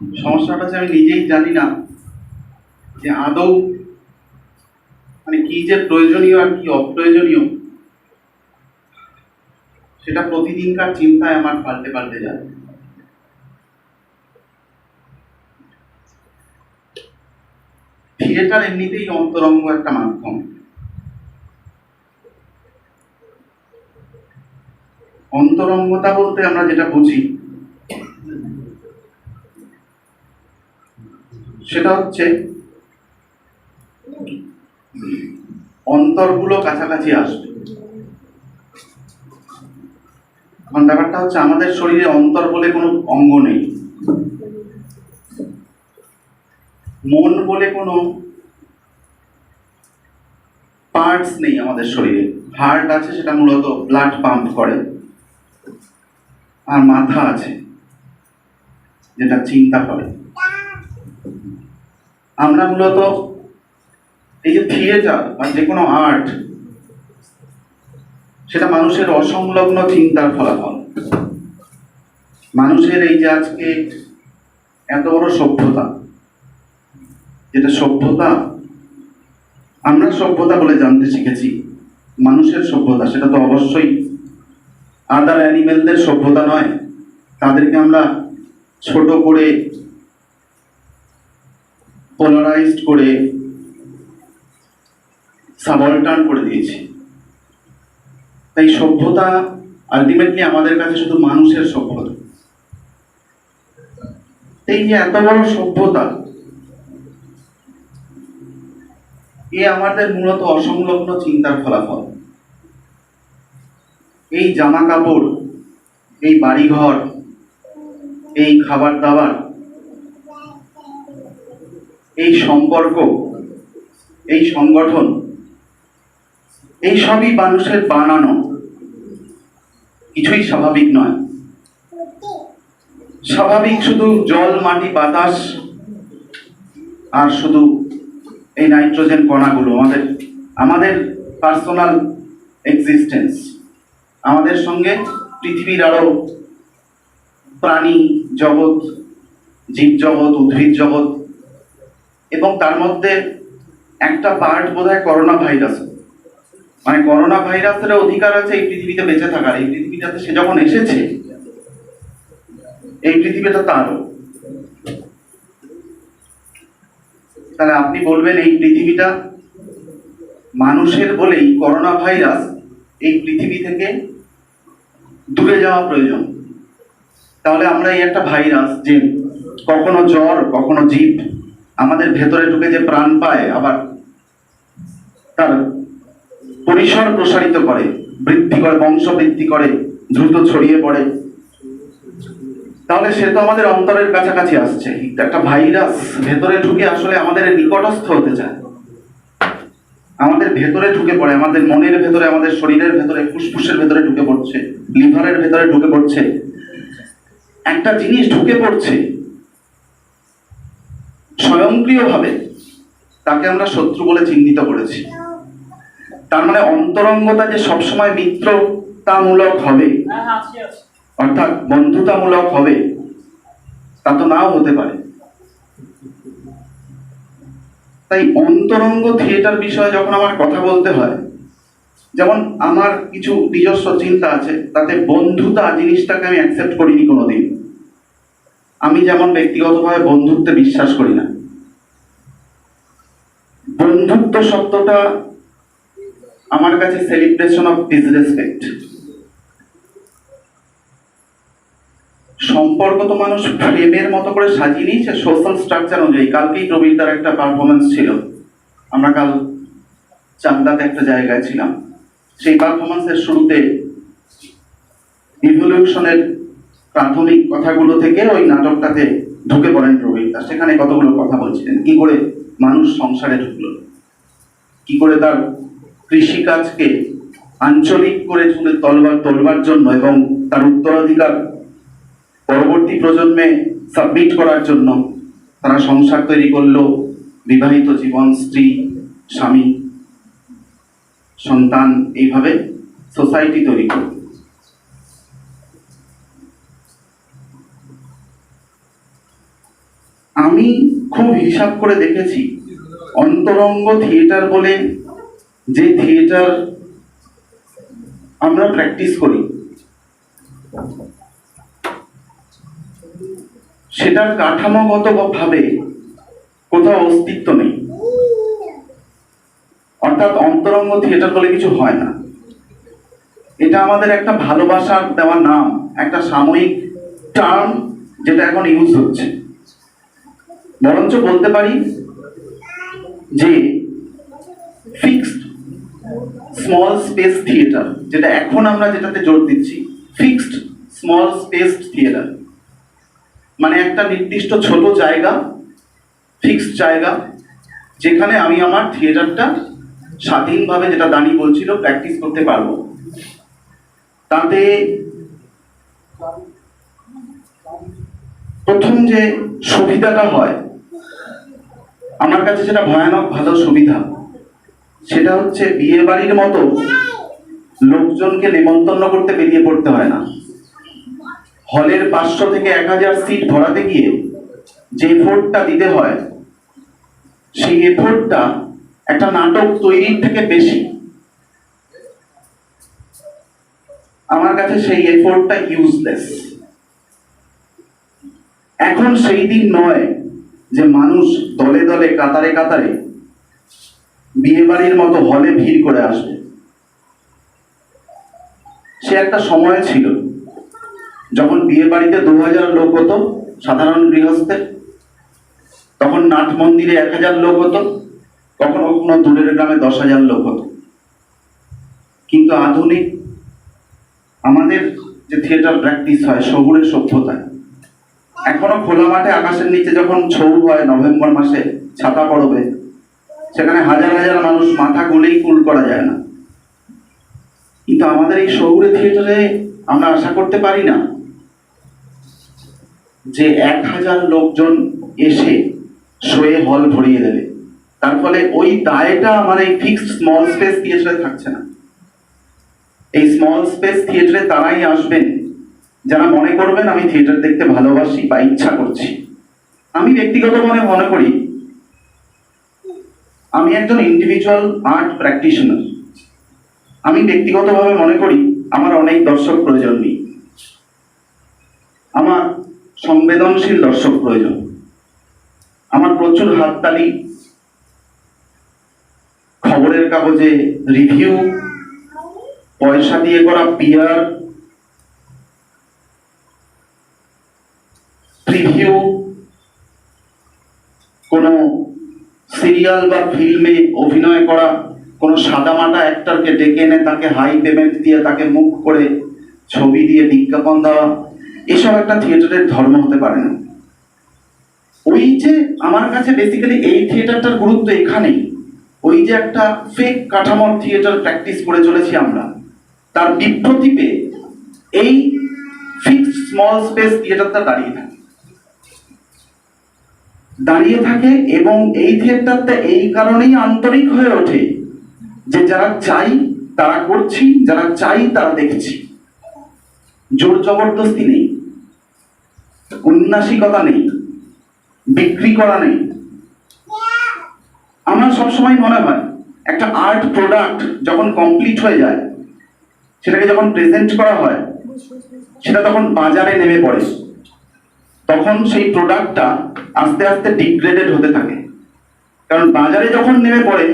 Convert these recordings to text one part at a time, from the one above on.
সমস্যাটা হচ্ছে আমি নিজেই জানি না যে আদৌ মানে কি যে প্রয়োজনীয় আর কি অপ্রয়োজনীয়, সেটা প্রতিদিনকার চিন্তায় আমার পাল্টে পাল্টে যায়। থিয়েটার এমনিতেই অন্তরঙ্গ একটা মাধ্যম। অন্তরঙ্গতা বলতে আমরা যেটা বুঝি সেটা হচ্ছে অন্তরগুলো কাছাকাছি আসবে। এখন ব্যাপারটা হচ্ছে আমাদের শরীরে অন্তর বলে কোনো অঙ্গ নেই, মন বলে কোনো পার্টস নেই আমাদের শরীরে। হার্ট আছে, সেটা মূলত ব্লাড পাম্প করে, আর মাথা আছে যেটা চিন্তা করে। আমরা মূলত এই যে থিয়েটার বা যে কোনো আর্ট, সেটা মানুষের অসংলগ্ন চিন্তার ফলাফল। মানুষের এই যে আজকে এত বড় সভ্যতা, যেটা সভ্যতা আমরা সভ্যতা বলে জানতে শিখেছি, মানুষের সভ্যতা সেটা তো অবশ্যই আদার অ্যানিমেলদের সভ্যতা নয়। তাদেরকে আমরা ছোট করে, পোলারাইজড করে, সাবঅল্টার্ন করে দিয়েছি। তাই সভ্যতা আলটিমেটলি আমাদের কাছে শুধু মানুষের সভ্যতা। এই যে এত বড় সভ্যতা, এ আমাদের মূলত অসংলগ্ন চিন্তার ফলাফল। এই জামা কাপড়, এই বাড়িঘর, এই খাবার দাবার, এই সম্পর্ক, এই সংগঠন, এই সবই মানুষের বানানো, কিছুই স্বাভাবিক নয়। স্বাভাবিক শুধু জল, মাটি, বাতাস, আর শুধু এই নাইট্রোজেন কণাগুলো, আমাদের পার্সোনাল এক্সিস্টেন্স। আমাদের সঙ্গে পৃথিবীর আরো প্রাণী জগৎ, জীব জগৎ, উদ্ভিদ জগৎ, এবং তার মধ্যে একটা পার্ট বোধহয় করোনা ভাইরাস। মানে করোনা ভাইরাসের অধিকার আছে এই পৃথিবীতে বেঁচে থাকার। এই পৃথিবীটাতে সে যখন এসেছে, এই পৃথিবীটা তারও। তাহলে আপনি বলবেন এই পৃথিবীটা মানুষের বলেই করোনা ভাইরাস এই পৃথিবী থেকে দূরে যাওয়া প্রয়োজন। তাহলে আমরা এই একটা ভাইরাস, যে কখনো জ্বর, কখনো জীব, আমাদের ভেতরে ঢুকে যে প্রাণ পায়, আবার তার পরিসর প্রসারিত করে, বৃদ্ধি করে, বংশ বৃদ্ধি করে, দ্রুত ছড়িয়ে পড়ে, তাহলে সে তো আমাদের অন্তরের কাছাকাছি আসছে। একটা ভাইরাস ভেতরে ঢুকে আসলে আমাদের নিকটস্থ হতে চায়, আমাদের ভেতরে ঢুকে পড়ে, আমাদের মনের ভেতরে, আমাদের শরীরের ভেতরে, ফুসফুসের ভেতরে ঢুকে পড়ছে, লিভারের ভেতরে ঢুকে পড়ছে। একটা জিনিস ঢুকে পড়ছে স্বয়ংক্রিয়ভাবে, তাকে আমরা শত্রু বলে চিহ্নিত করেছি। তার মানে অন্তরঙ্গতা যে সবসময় মিত্রতামূলক হবে, অর্থাৎ বন্ধুতামূলক হবে, তা তো নাও হতে পারে। তাই অন্তরঙ্গ থিয়েটার বিষয়ে যখন আমার কথা বলতে হয়, যেমন আমার কিছু নিজস্ব চিন্তা আছে, তাতে বন্ধুতা জিনিসটাকে আমি অ্যাকসেপ্ট করিনি কোনোদিন। আমি যেমন ব্যক্তিগতভাবে বন্ধুত্বে বিশ্বাস করি না। বন্ধুত্ব শব্দটা আমার কাছে সেলিব্রেশন অফ ডিসরেসপেক্ট। সম্পর্ক তো মানুষ ফ্রেমের মতো করে সাজিয়ে নিয়েছে সোশ্যাল স্ট্রাকচার অনুযায়ী। কালকেই প্রবীরদার একটা পারফরমেন্স ছিল, আমরা কাল চাকদাতে একটা জায়গায় ছিলাম। সেই পারফরমেন্সের শুরুতে ইভলিউশনের প্রাথমিক কথাগুলো থেকে ওই নাটকটাতে ঢুকে পড়েন প্রবীরদা। সেখানে কতগুলো কথা বলছিলেন, কি করে মানুষ সংসারে ঢুকলো, কি করে তার কৃষিকাজকে আঞ্চলিক করে তোলবার জন্য এবং তার উত্তরাধিকার পরবর্তী প্রজন্মে সাবমিট করার জন্য তারা সংসার তৈরি করলো, বিবাহিত জীবন, স্ত্রী, স্বামী, সন্তান, এইভাবে সোসাইটি তৈরি করলো। আমি খুব হিসাব করে দেখেছি, অন্তরঙ্গ থিয়েটার বলে যে থিয়েটার আমরা প্র্যাকটিস করি সেটার কাঠামোগত ভাবে কোথাও অস্তিত্ব নেই। অর্থাৎ অন্তরঙ্গ থিয়েটার বলে কিছু হয় না। এটা আমাদের একটা ভালোবাসার দেওয়া নাম, একটা সাময়িক টার্ম যেটা এখন ইউজ হচ্ছে। বরঞ্চ বলতে পারি যে ফিক্সড স্মল স্পেস থিয়েটার, যেটা এখন আমরা যেটাতে জোর দিচ্ছি, ফিক্সড স্মল স্পেস থিয়েটার মানে একটা নির্দিষ্ট ছোট জায়গা, ফিক্সড জায়গা, যেখানে আমি আমার থিয়েটারটা স্বাধীনভাবে, যেটা দানি বলছিল, প্র্যাকটিস করতে পারবো। তাতে প্রথম যে সুবিধাটা হয়, আমার কাছে যেটা ভয়ানক ভালো সুবিধা, সেটা হচ্ছে বিয়ে বাড়ির মতো লোকজনকে নেমন্তন্ন করতে বেরিয়ে পড়তে হয় না। হলের 500 থেকে 1000 সিট ভরাতে গিয়ে যে এফোর্টটা দিতে হয়, সেই এফোর্টটা একটা নাটক তৈরির থেকে বেশি। আমার কাছে সেই এফোর্টটা ইউজলেস। এখন সেই দিন নয় যে মানুষ দলে দলে কাতারে কাতারে বিয়ে বাড়ির মতো হলে ভিড় করে আসবে। সে একটা সময় ছিল যখন বিয়ে বাড়িতে 2000 লোক হতো সাধারণ গৃহস্থের, তখন নাট মন্দিরে 1000 লোক হতো, কখনো কখনো দূরের গ্রামে 10,000 লোক হতো। কিন্তু আধুনিক আমাদের যে থিয়েটার প্র্যাকটিস হয় শহুরে সভ্যতায়, এখনো খোলা মাঠে আকাশের নিচে যখন ছৌ হয় নভেম্বর মাসে ছাতা পড়বে, সেখানে হাজার হাজার মানুষ মাথা গুলেই কুল করা যায় না। কিন্তু আমাদের এই শহুরে থিয়েটারে আমরা আশা করতে পারি না যে 1000 লোকজন এসে শোয়ে হল ভরিয়ে দেবে। তার ফলে ওই দায়টা আমার এই ফিক্সড স্মল স্পেস থিয়েটারে থাকছে না। এই স্মল স্পেস থিয়েটারে তারাই আসবেন যারা মনে করবেন আমি থিয়েটার দেখতে ভালোবাসি বা ইচ্ছা করছি। আমি ব্যক্তিগতভাবে মনে করি আমি একজন ইন্ডিভিজুয়াল আর্ট প্র্যাকটিশনার। আমি ব্যক্তিগতভাবে মনে করি আমার অনেক দর্শক প্রয়োজন নেই, আমার সংবেদনশীল দর্শক প্রয়োজন। আমার প্রচুর হাততালি, খবরের কাগজে রিভিউ, পয়সা দিয়ে করা পিআর, প্রিভিউ, কোনো সিরিয়াল বা ফিল্মে অভিনয় করা কোনো সাদামাটা অ্যাক্টরকে ডেকে এনে তাকে হাই পেমেন্ট দিয়ে তাকে মুখ করে ছবি দিয়ে বিজ্ঞাপন দেওয়া, এসব একটা থিয়েটারের ধর্ম হতে পারে না। ওই যে আমার কাছে বেসিক্যালি এই থিয়েটারটার গুরুত্ব এখানেই, ওই যে একটা ফেক কাঠামোর থিয়েটার প্র্যাকটিস করে চলেছি আমরা, তার বিপ্রতি পেয়ে এই ফিক্সড স্মল স্পেস থিয়েটারটা দাঁড়িয়ে থাকে। এবং এই থিয়েটারটা এই কারণেই আন্তরিক হয়ে ওঠে যে যারা চাই তারা করছি, যারা চাই তারা দেখছি। জোর জবরদস্তি নেই, উন্নাসিকতা নেই, বিক্রি করা নেই। আমার সবসময় মনে হয় একটা আর্ট প্রোডাক্ট যখন কমপ্লিট হয়ে যায়, সেটাকে যখন প্রেজেন্ট করা হয়, সেটা তখন বাজারে নেমে পড়ে, তখন সেই প্রোডাক্টটা আস্তে আস্তে ডিগ্রেডেড হতে থাকে। কারণ বাজারে যখন নেমে পড়ে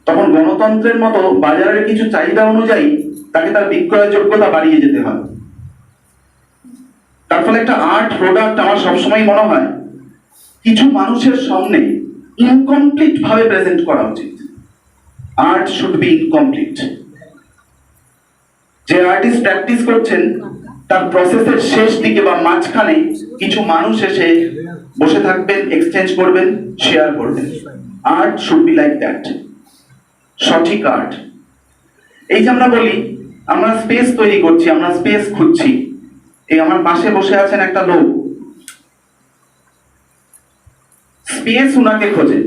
তখন গণতন্ত্রের মতো বাজারের কিছু চাহিদা অনুযায়ী তাকে তার বিক্রয় যোগ্যতা বাড়িয়ে যেতে হয়। তার ফলে একটা আর্ট প্রোডাক্ট আমার সবসময় মনে হয় কিছু মানুষের সামনে ইনকমপ্লিট ভাবে প্রেজেন্ট করা উচিত। Art should be incomplete. যে আর্টিস্ট প্র্যাকটিস করছেন তার প্রসেসের শেষ দিকে বা মাঝখানে কিছু মানুষ এসে বসে থাকবেন, এক্সচেঞ্জ করবেন, শেয়ার করবেন। Art should be like that, সঠিক আর্ট। এই যে আমরা বলি আমরা স্পেস তৈরি করছি, আমরা স্পেস খুঁজছি, এই আমার পাশে বসে আছেন একটা লোক, স্পেস উনাকে খোঁজে,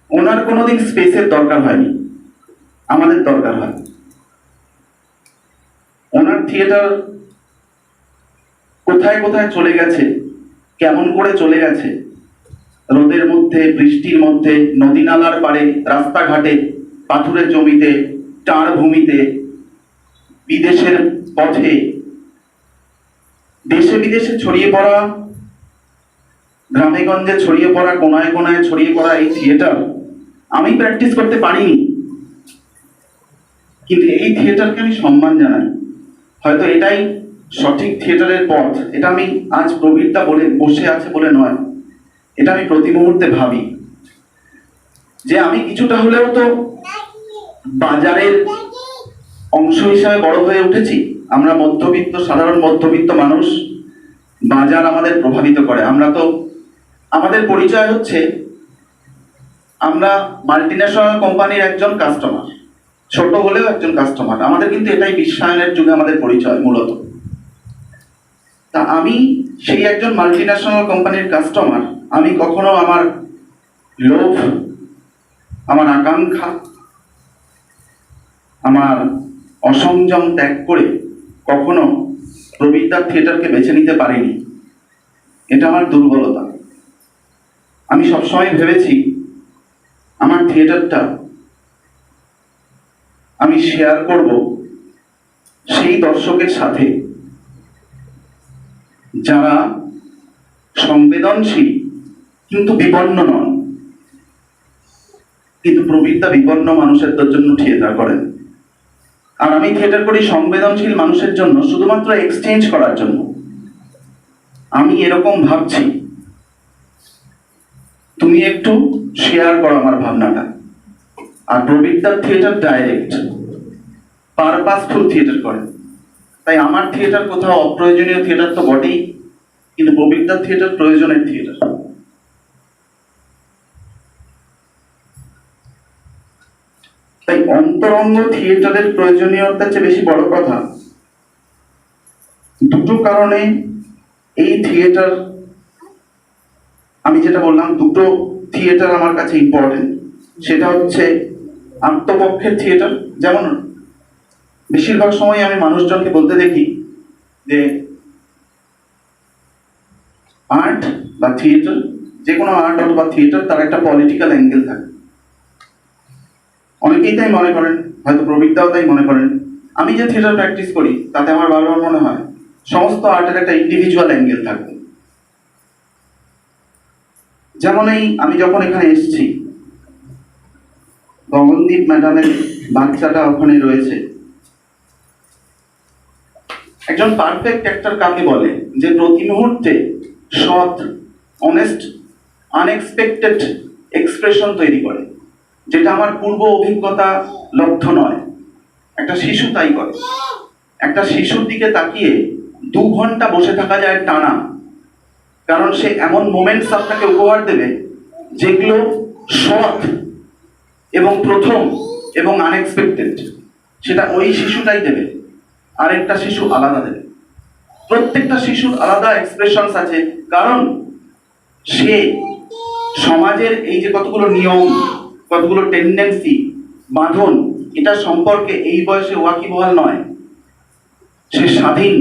ওনার কোনোদিন স্পেসের দরকার হয়নি, আমাদের দরকার হয়। ওনার থিয়েটার কোথায় কোথায় চলে গেছে কেমন করে চলে গেছে, রোদের মধ্যে, বৃষ্টির মধ্যে, নদী নালার পাড়ে, রাস্তাঘাটে, পাথুরের জমিতে, টার ভূমিতে, বিদেশের পথে, দেশে বিদেশে ছড়িয়ে পড়া, গ্রামে গঞ্জে ছড়িয়ে পড়া, কোনায় কোনায় ছড়িয়ে পড়া এই থিয়েটার আমি প্র্যাকটিস করতে পারিনি, কিন্তু এই থিয়েটারকে আমি সম্মান জানাই। হয়তো এটাই সঠিক থিয়েটারের পথ, এটা আমি আজ প্রবীরদা বলে বসে আছে বলে নয়, এটা আমি প্রতি মুহূর্তে ভাবি যে আমি কিছুটা হলেও তো বাজারের অংশ হিসাবে বড় হয়ে উঠেছি। আমরা মধ্যবিত্ত, সাধারণ মধ্যবিত্ত মানুষ, বাজার আমাদের প্রভাবিত করে। আমরা তো, আমাদের পরিচয় হচ্ছে আমরা মাল্টিন্যাশনাল কোম্পানির একজন কাস্টমার, ছোট হলেও একজন কাস্টমার। আমাদের কিন্তু এটাই বিশ্বায়নের যুগে আমাদের পরিচয় মূলত। তা আমি সেই একজন মাল্টিন্যাশনাল কোম্পানির কাস্টমার, আমি কখনো আমার লোভ, আমার আকাঙ্ক্ষা, আমার অসংযম ত্যাগ করে কখনো প্রবীরদার থিয়েটারকে বেছে নিতে পারিনি। এটা আমার দুর্বলতা। আমি সবসময় ভেবেছি আমার থিয়েটারটা আমি শেয়ার করব সেই দর্শকের সাথে যারা সংবেদনশীল কিন্তু বিপন্ন নন। কিন্তু প্রবীরদা বিপন্ন মানুষের জন্য থিয়েটার করেন, আর আমি থিয়েটার করি সংবেদনশীল মানুষের জন্য, শুধুমাত্র এক্সচেঞ্জ করার জন্য। আমি এরকম ভাবছি, তুমি একটু শেয়ার করো আমার ভাবনাটা। আর প্রবীরদার থিয়েটার ডাইরেক্ট পারপাসফুল থিয়েটার করে, তাই আমার থিয়েটার কোথাও অপ্রয়োজনীয় থিয়েটার তো বটেই, কিন্তু প্রবীরদার থিয়েটার প্রয়োজনের থিয়েটার। তাই অন্তরঙ্গ থিয়েটারের প্রয়োজনীয়তার চেয়ে বেশি বড় কথা দুটো কারণে এই থিয়েটার, আমি যেটা বললাম দুটো থিয়েটার আমার কাছে ইম্পর্টেন্ট। সেটা হচ্ছে আত্মপক্ষের থিয়েটার, যেমন বেশিরভাগ সময় আমি মানুষজনকে বলতে দেখি যে আর্ট বা থিয়েটার, যে কোনো আর্ট অথবা থিয়েটার, তার একটা পলিটিক্যাল অ্যাঙ্গেল থাকে। অনেকেই তাই মনে করেন, হয়তো প্রবীরদাও তাই মনে করেন। আমি যে থিয়েটার প্র্যাকটিস করি তাতে আমার বারবার মনে হয় সমস্ত আর্টের একটা ইন্ডিভিজুয়াল অ্যাঙ্গেল থাকবে। যেমন এই আমি যখন এখানে এসেছি, গগনদীপ ম্যাডামের বাচ্চাটা ওখানে রয়েছে। একজন পারফেক্ট অ্যাক্টর কাকে বলে? যে প্রতি মুহূর্তে সৎ, অনেস্ট, আনএক্সপেক্টেড এক্সপ্রেশন তৈরি করে, যেটা আমার পূর্ব অভিজ্ঞতা লব্ধ নয়। একটা শিশু তাই করে। একটা শিশুর দিকে তাকিয়ে 2 ঘন্টা বসে থাকা যায় টানা, কারণ সে এমন মোমেন্টস আপনাকে উপহার দেবে যেগুলো সৎ এবং প্রথম এবং আনএক্সপেক্টেড। সেটা ওই শিশুটাই দেবে, আরেকটা শিশু আলাদা দেবে। প্রত্যেকটা শিশুর আলাদা এক্সপ্রেশনস আছে, কারণ সে সমাজের এই যে কতগুলো নিয়ম, কতগুলো টেন্ডেন্সি, বাঁধন, এটা সম্পর্কে এই বয়সে ওয়াকিবহাল নয়। সে স্বাধীন,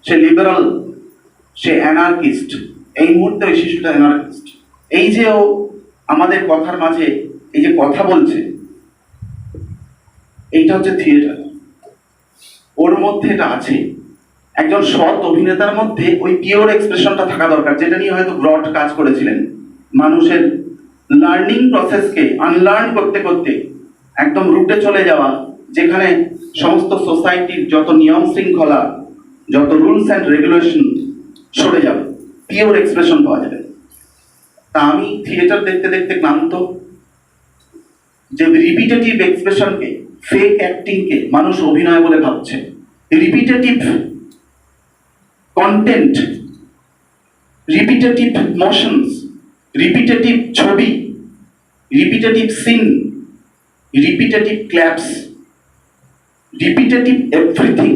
সে লিবারাল, সে অ্যানার্কিস্ট। এই মুহূর্তে ওই শিশুটা অ্যানার্কিস্ট। এই যে ও আমাদের কথার মাঝে এই যে কথা বলছে, এইটা হচ্ছে থিয়েটার। ওর মধ্যে এটা আছে। একজন সৎ অভিনেতার মধ্যে ওই পিওর এক্সপ্রেশনটা থাকা দরকার, যেটা নিয়ে হয়তো ব্রড কাজ করেছিলেন। মানুষের লার্নিং প্রসেসকে আনলার্ন করতে করতে একদম রুটে চলে যাওয়া, যেখানে সমস্ত সোসাইটির যত নিয়ম শৃঙ্খলা, যত রুলস অ্যান্ড রেগুলেশন সরে যাবে, পিওর এক্সপ্রেশন পাওয়া যাবে। তা আমি থিয়েটার দেখতে দেখতে ক্লান্ত। যে রিপিটেটিভ এক্সপ্রেশনকে, ফেক অ্যাক্টিংকে মানুষ অভিনয় বলে ভাবছে, repetitive content, repetitive motions, repetitive ছবি, repetitive scene, repetitive claps, repetitive everything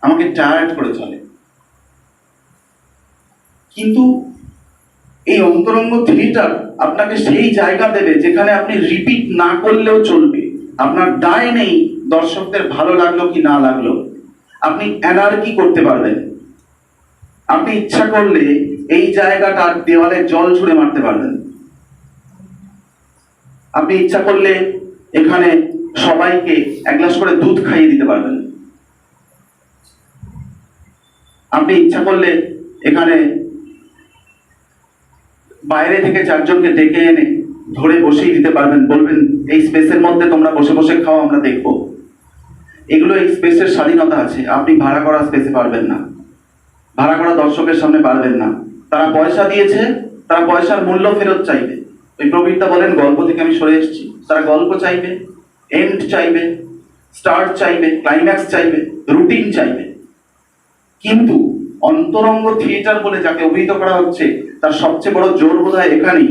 আমাকে টায়ার্ড করে চলে। কিন্তু এই অন্তরঙ্গ থিয়েটার আপনাকে সেই জায়গা দেবে যেখানে আপনি রিপিট না করলেও চলবে। আপনার দায় নেই দর্শকদের ভালো লাগলো কি না লাগলো, আপনি এনার্জি করতে পারবেন। আপনি ইচ্ছা করলে এই জায়গাটার দেওয়ালে জল ছুঁড়ে মারতে পারবেন। আপনি ইচ্ছা করলে এখানে সবাইকে এক গ্লাস করে দুধ খাইয়ে দিতে পারবেন। আপনি ইচ্ছা করলে এখানে বাইরে থেকে চারজনকে ডেকে এনে ধরে বসিয়ে দিতে পারবেন, বলবেন এই স্পেসের মধ্যে তোমরা বসে বসে খাও, আমরা দেখবো। এগুলো এই স্পেসের স্বাধীনতা আছে। আপনি ভাড়া করা স্পেসে পারবেন না, ভাড়া করা দর্শকের সামনে পারবেন না। তারা পয়সা দিয়েছে, তারা পয়সার মূল্য ফেরত চাইবে। ওই প্রবীরদা বলেন গল্প থেকে আমি সরে এসেছি। তারা গল্প চাইবে, এন্ড চাইবে, স্টার্ট চাইবে, ক্লাইম্যাক্স চাইবে, রুটিন চাইবে। কিন্তু অন্তরঙ্গ থিয়েটার বলে যাকে অভিহিত করা হচ্ছে, তার সবচেয়ে বড় জোর বোধহয় এখানেই।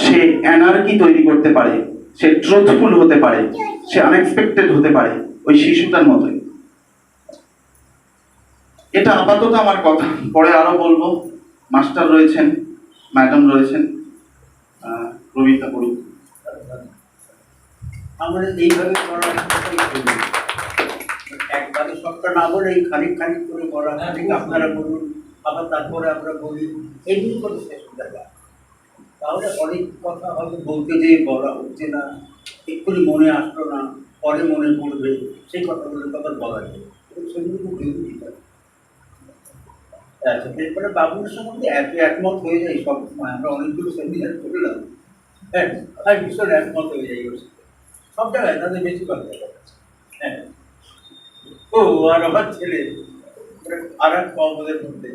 সে অ্যানার্কি তৈরি করতে পারে, সে ট্রুথফুল হতে পারে, সে আনএক্সপেক্টেড হতে পারে, ওই শিশুটার মতোই। এটা আপাতত আমার কথা, পরে আরো বলবো। মাস্টার রয়েছেন, ম্যাডাম রয়েছেন, রবিতা বলুন। আমরা এইভাবে একবারে সবটা না বলে এই খানিক খানিক করে বলা, খানিক আপনারা বলুন, আবার তারপরে আমরা বলি, এমনি করে শেষ হয়ে যায়। তাহলে অনেক কথা হয়তো বলতে যেয়ে বলা হচ্ছে না, এক্ষুনি মনে আসলো না, পরে মনে পড়বে, সেই কথাগুলো তো আবার বলা যায়। এবং সেগুলো খুব জরুরি। আচ্ছা, এরপরে বাবুর সম্বন্ধে এত একমত হয়ে যায় সব সময়। আমরা অনেকগুলো সেমিনার করলাম, হ্যাঁ, আর ভীষণ একমত হয়ে যাই ওর সাথে সব জায়গায়, তাদের বেশি কথা। হ্যাঁ, ও আর আমার ছেলে আর এক আমাদের মধ্যে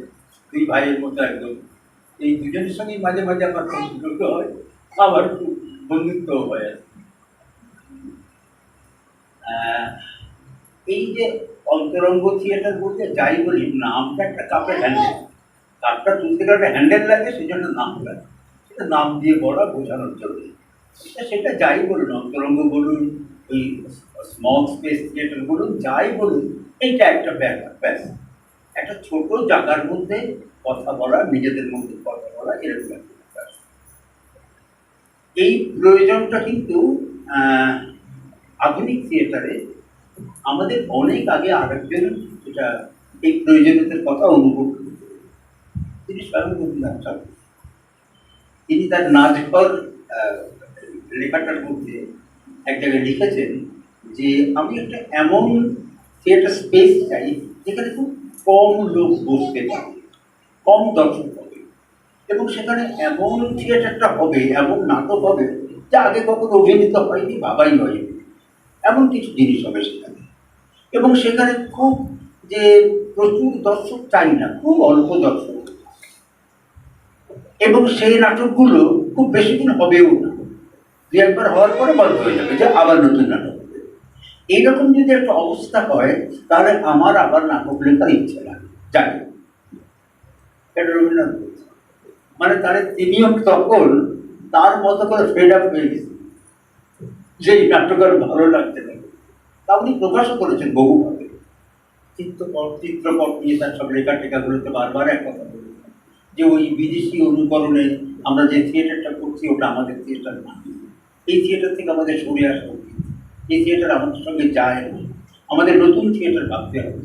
দুই ভাইয়ের মধ্যে একদম, এই দুজনের সঙ্গে মাঝে মাঝে আমার বন্ধুত্ব হয়, আবার খুব বন্ধুত্ব হয়। এই যে অন্তরঙ্গ থিয়েটার বলতে যাই বলি, নামটা একটা কাপের হ্যান্ডেল, কাপটা তুলতে গেলে একটা হ্যান্ডেল লাগে, সেই জন্য নাম লাগে। সেটা নাম দিয়ে বলা বোঝানোর জন্য। সেটা যাই বলুন, অন্তরঙ্গ বলুন, ওই স্মল স্পেস থিয়েটার বলুন, যাই বলুন, এইটা একটা ব্যাপার। ব্যাস একটা ছোট জায়গার মধ্যে কথা বলা, নিজেদের মধ্যে কথা বলা, এরকম একটা ব্যাপার। এই প্রয়োজনটা কিন্তু আধুনিক থিয়েটারে আমাদের অনেক আগে আরেকজন এটা এই প্রয়োজনীয়তার কথা অনুভব করেছে। তিনি স্বয়ং রবীন্দ্রনাথ ঠাকুর। তিনি তার নাচঘর লেখাটার মধ্যে এক জায়গায় লিখেছেন যে আমি একটা এমন থিয়েটার স্পেস চাই যেখানে খুব কম লোক বসতে পারে, কম দর্শক হবে, এবং সেখানে এমন থিয়েটারটা হবে, এমন নাটক হবে যা আগে কখনো অভিনীত হয়নি, ভাবাই হয়নি। এমন কিছু জিনিস হবে সেখানে, এবং সেখানে খুব যে প্রচুর দর্শক চাই না, খুব অল্প দর্শক, এবং সেই নাটকগুলো খুব বেশি দিন হবেও না, দু একবার হওয়ার পরে বন্ধ হয়ে যাবে, যে আবার নতুন নাটক হবে। এইরকম যদি একটা অবস্থা হয়, তাহলে আমার আবার নাটক লেখার ইচ্ছে লাগে, জানি এটা রবীন্দ্রনাথ বলছে। মানে তাহলে তিনিও তখন তার মতো করে ফেড আপ হয়ে গেছে, যে নাটকের ভালো লাগছে না। তা উনি প্রকাশও করেছেন বহুভাবে, চিত্রপট নিয়ে তার সব লেখা টেখাগুলোতে বারবার এক কথা বলেছেন যে ওই বিদেশি অনুকরণে আমরা যে থিয়েটারটা করছি ওটা আমাদের থিয়েটার না, এই থিয়েটার থেকে আমাদের সরে আসা উচিত, এই থিয়েটার আমাদের সঙ্গে যায় না, আমাদের নতুন থিয়েটার ভাবতে হবে।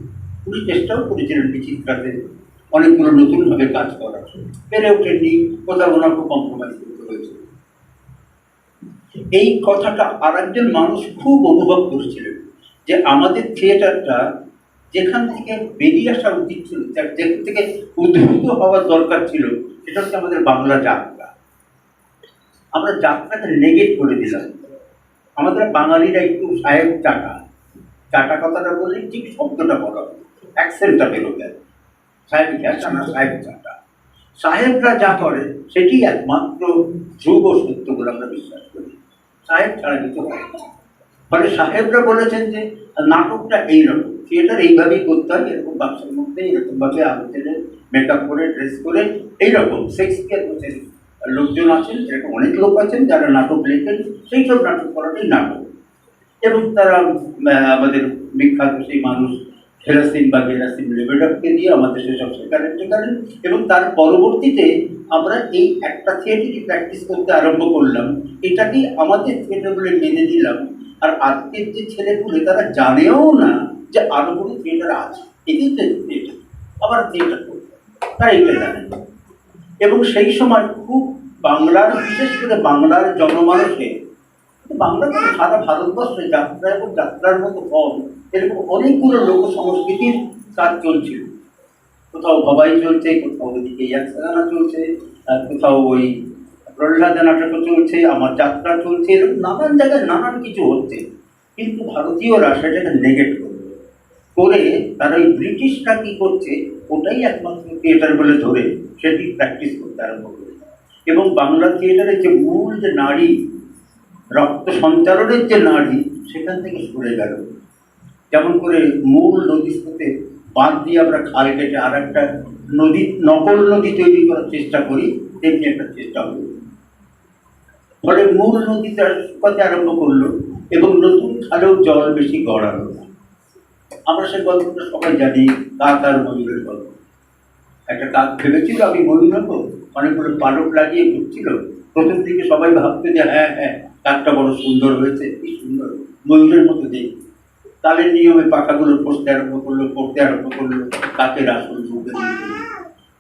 উনি চেষ্টাও করেছিলেন বিচিত্রাতে অনেকগুলো নতুনভাবে কাজ করার, পেরে ওঠেননি, কোথাও ওনাকে কম্প্রোমাইজ করতে হয়েছে। এই কথাটা আর একজন মানুষ খুব অনুভব করেছিলেন, যে আমাদের থিয়েটারটা যেখান থেকে বেরিয়ে আসা উচিত ছিল, যেখান থেকে উদ্ভূত হওয়ার দরকার ছিল, সেটা হচ্ছে আমাদের বাংলা যাত্রা। আমরা যাত্রাকে নেগেট করে দিলাম। আমাদের বাঙালিরা একটু সাহেব চাটা, চাটা কথাটা বললে ঠিক শব্দটা বলা, অ্যাকসেন্টটা বেরো গেল, সাহেব ঘ্যাসা না, সাহেব চাটা। সাহেবরা যা করে সেটি একমাত্র ধ্রুব সত্য বলে আমরা বিশ্বাস করি, সাহেব ছাড়া কিছু হয় না। ফলে সাহেবরা বলেছেন যে নাটকটা এইরকম, থিয়েটার এইভাবেই করতে হয়, এরকম বাক্সের মধ্যে এরকমভাবে আলোচনা মেকআপ করে, ড্রেস করে, এইরকম শেক্সপিয়ার বলছেন লোকজন আছেন, এরকম অনেক লোক আছেন যারা নাটক লেখেন, সেই সব নাটক করাটাই নাটক। এবং তারা আমাদের বিখ্যাত সেই মানুষ হেরাসিম বা গেরাসিম লেবেডাককে দিয়ে আমাদের সেসব শেখারেন, এবং তার পরবর্তীতে আমরা এই একটা থিয়েটারই প্র্যাকটিস করতে আরম্ভ করলাম, এটাকেই আমাদের থিয়েটার বলে মেনে নিলাম। আর আজকের যে ছেলেগুলো তারা জানেও না যে আরো কোনো থিয়েটার আছে, এটাই তো থিয়েটার, আবার থিয়েটার করতে। তারা এটা জানেন না। এবং সেই সময় খুব বাংলার, বিশেষ করে বাংলার জনমানসে, বাংলাতে সারা ভারতবর্ষে যাত্রা এবং যাত্রার মতো কম এরকম অনেকগুলো লোক সংস্কৃতির কাজ চলছিল। কোথাও ভবাই চলছে, কোথাও ওইদিকে ইয়াকসাগানা চলছে, আর কোথাও ওই প্রহ্লাদ নাটক চলছে, আমার যাত্রা চলছে, এরকম নানান জায়গায় নানান কিছু হচ্ছে। কিন্তু ভারতীয়রা সেটাকে নেগেট করবে, করে তারা ওই ব্রিটিশরা কী করছে ওটাই একমাত্র থিয়েটার বলে ধরে সেটি প্র্যাকটিস করতে আরম্ভ করে। এবং বাংলা থিয়েটারের যে মূল যে নাড়ি, রক্ত সঞ্চালনের যে নাড়ি, সেখান থেকে সরে গেল। যেমন করে মূল নদী স্রোতে বাঁধ দিয়ে আমরা খাল কেটে আর একটা নদী, নকল নদী তৈরি করার চেষ্টা করি, তেমনি একটা চেষ্টা হলো। ফলে মূল নদীটা শুকাতে আরম্ভ করলো এবং নতুন খালেও জল বেশি গড়ালো না। আমরা সে গল্পটা সবাই জানি, কাক আর ময়ূরের গল্প। একটা কাক ভেবেছিল আমি ময়ূর হবো, অনেকগুলো পালক লাগিয়ে ঘুরছিল। প্রথম দিকে সবাই ভাবতো যে হ্যাঁ হ্যাঁ কাকটা বড় সুন্দর হয়েছে, কি সুন্দর, ময়ূরের মতো দেখতে। তাদের নিয়মে পাখাগুলো পড়তে আরম্ভ করলো, কাকের আসল মুখে দিয়ে দিল।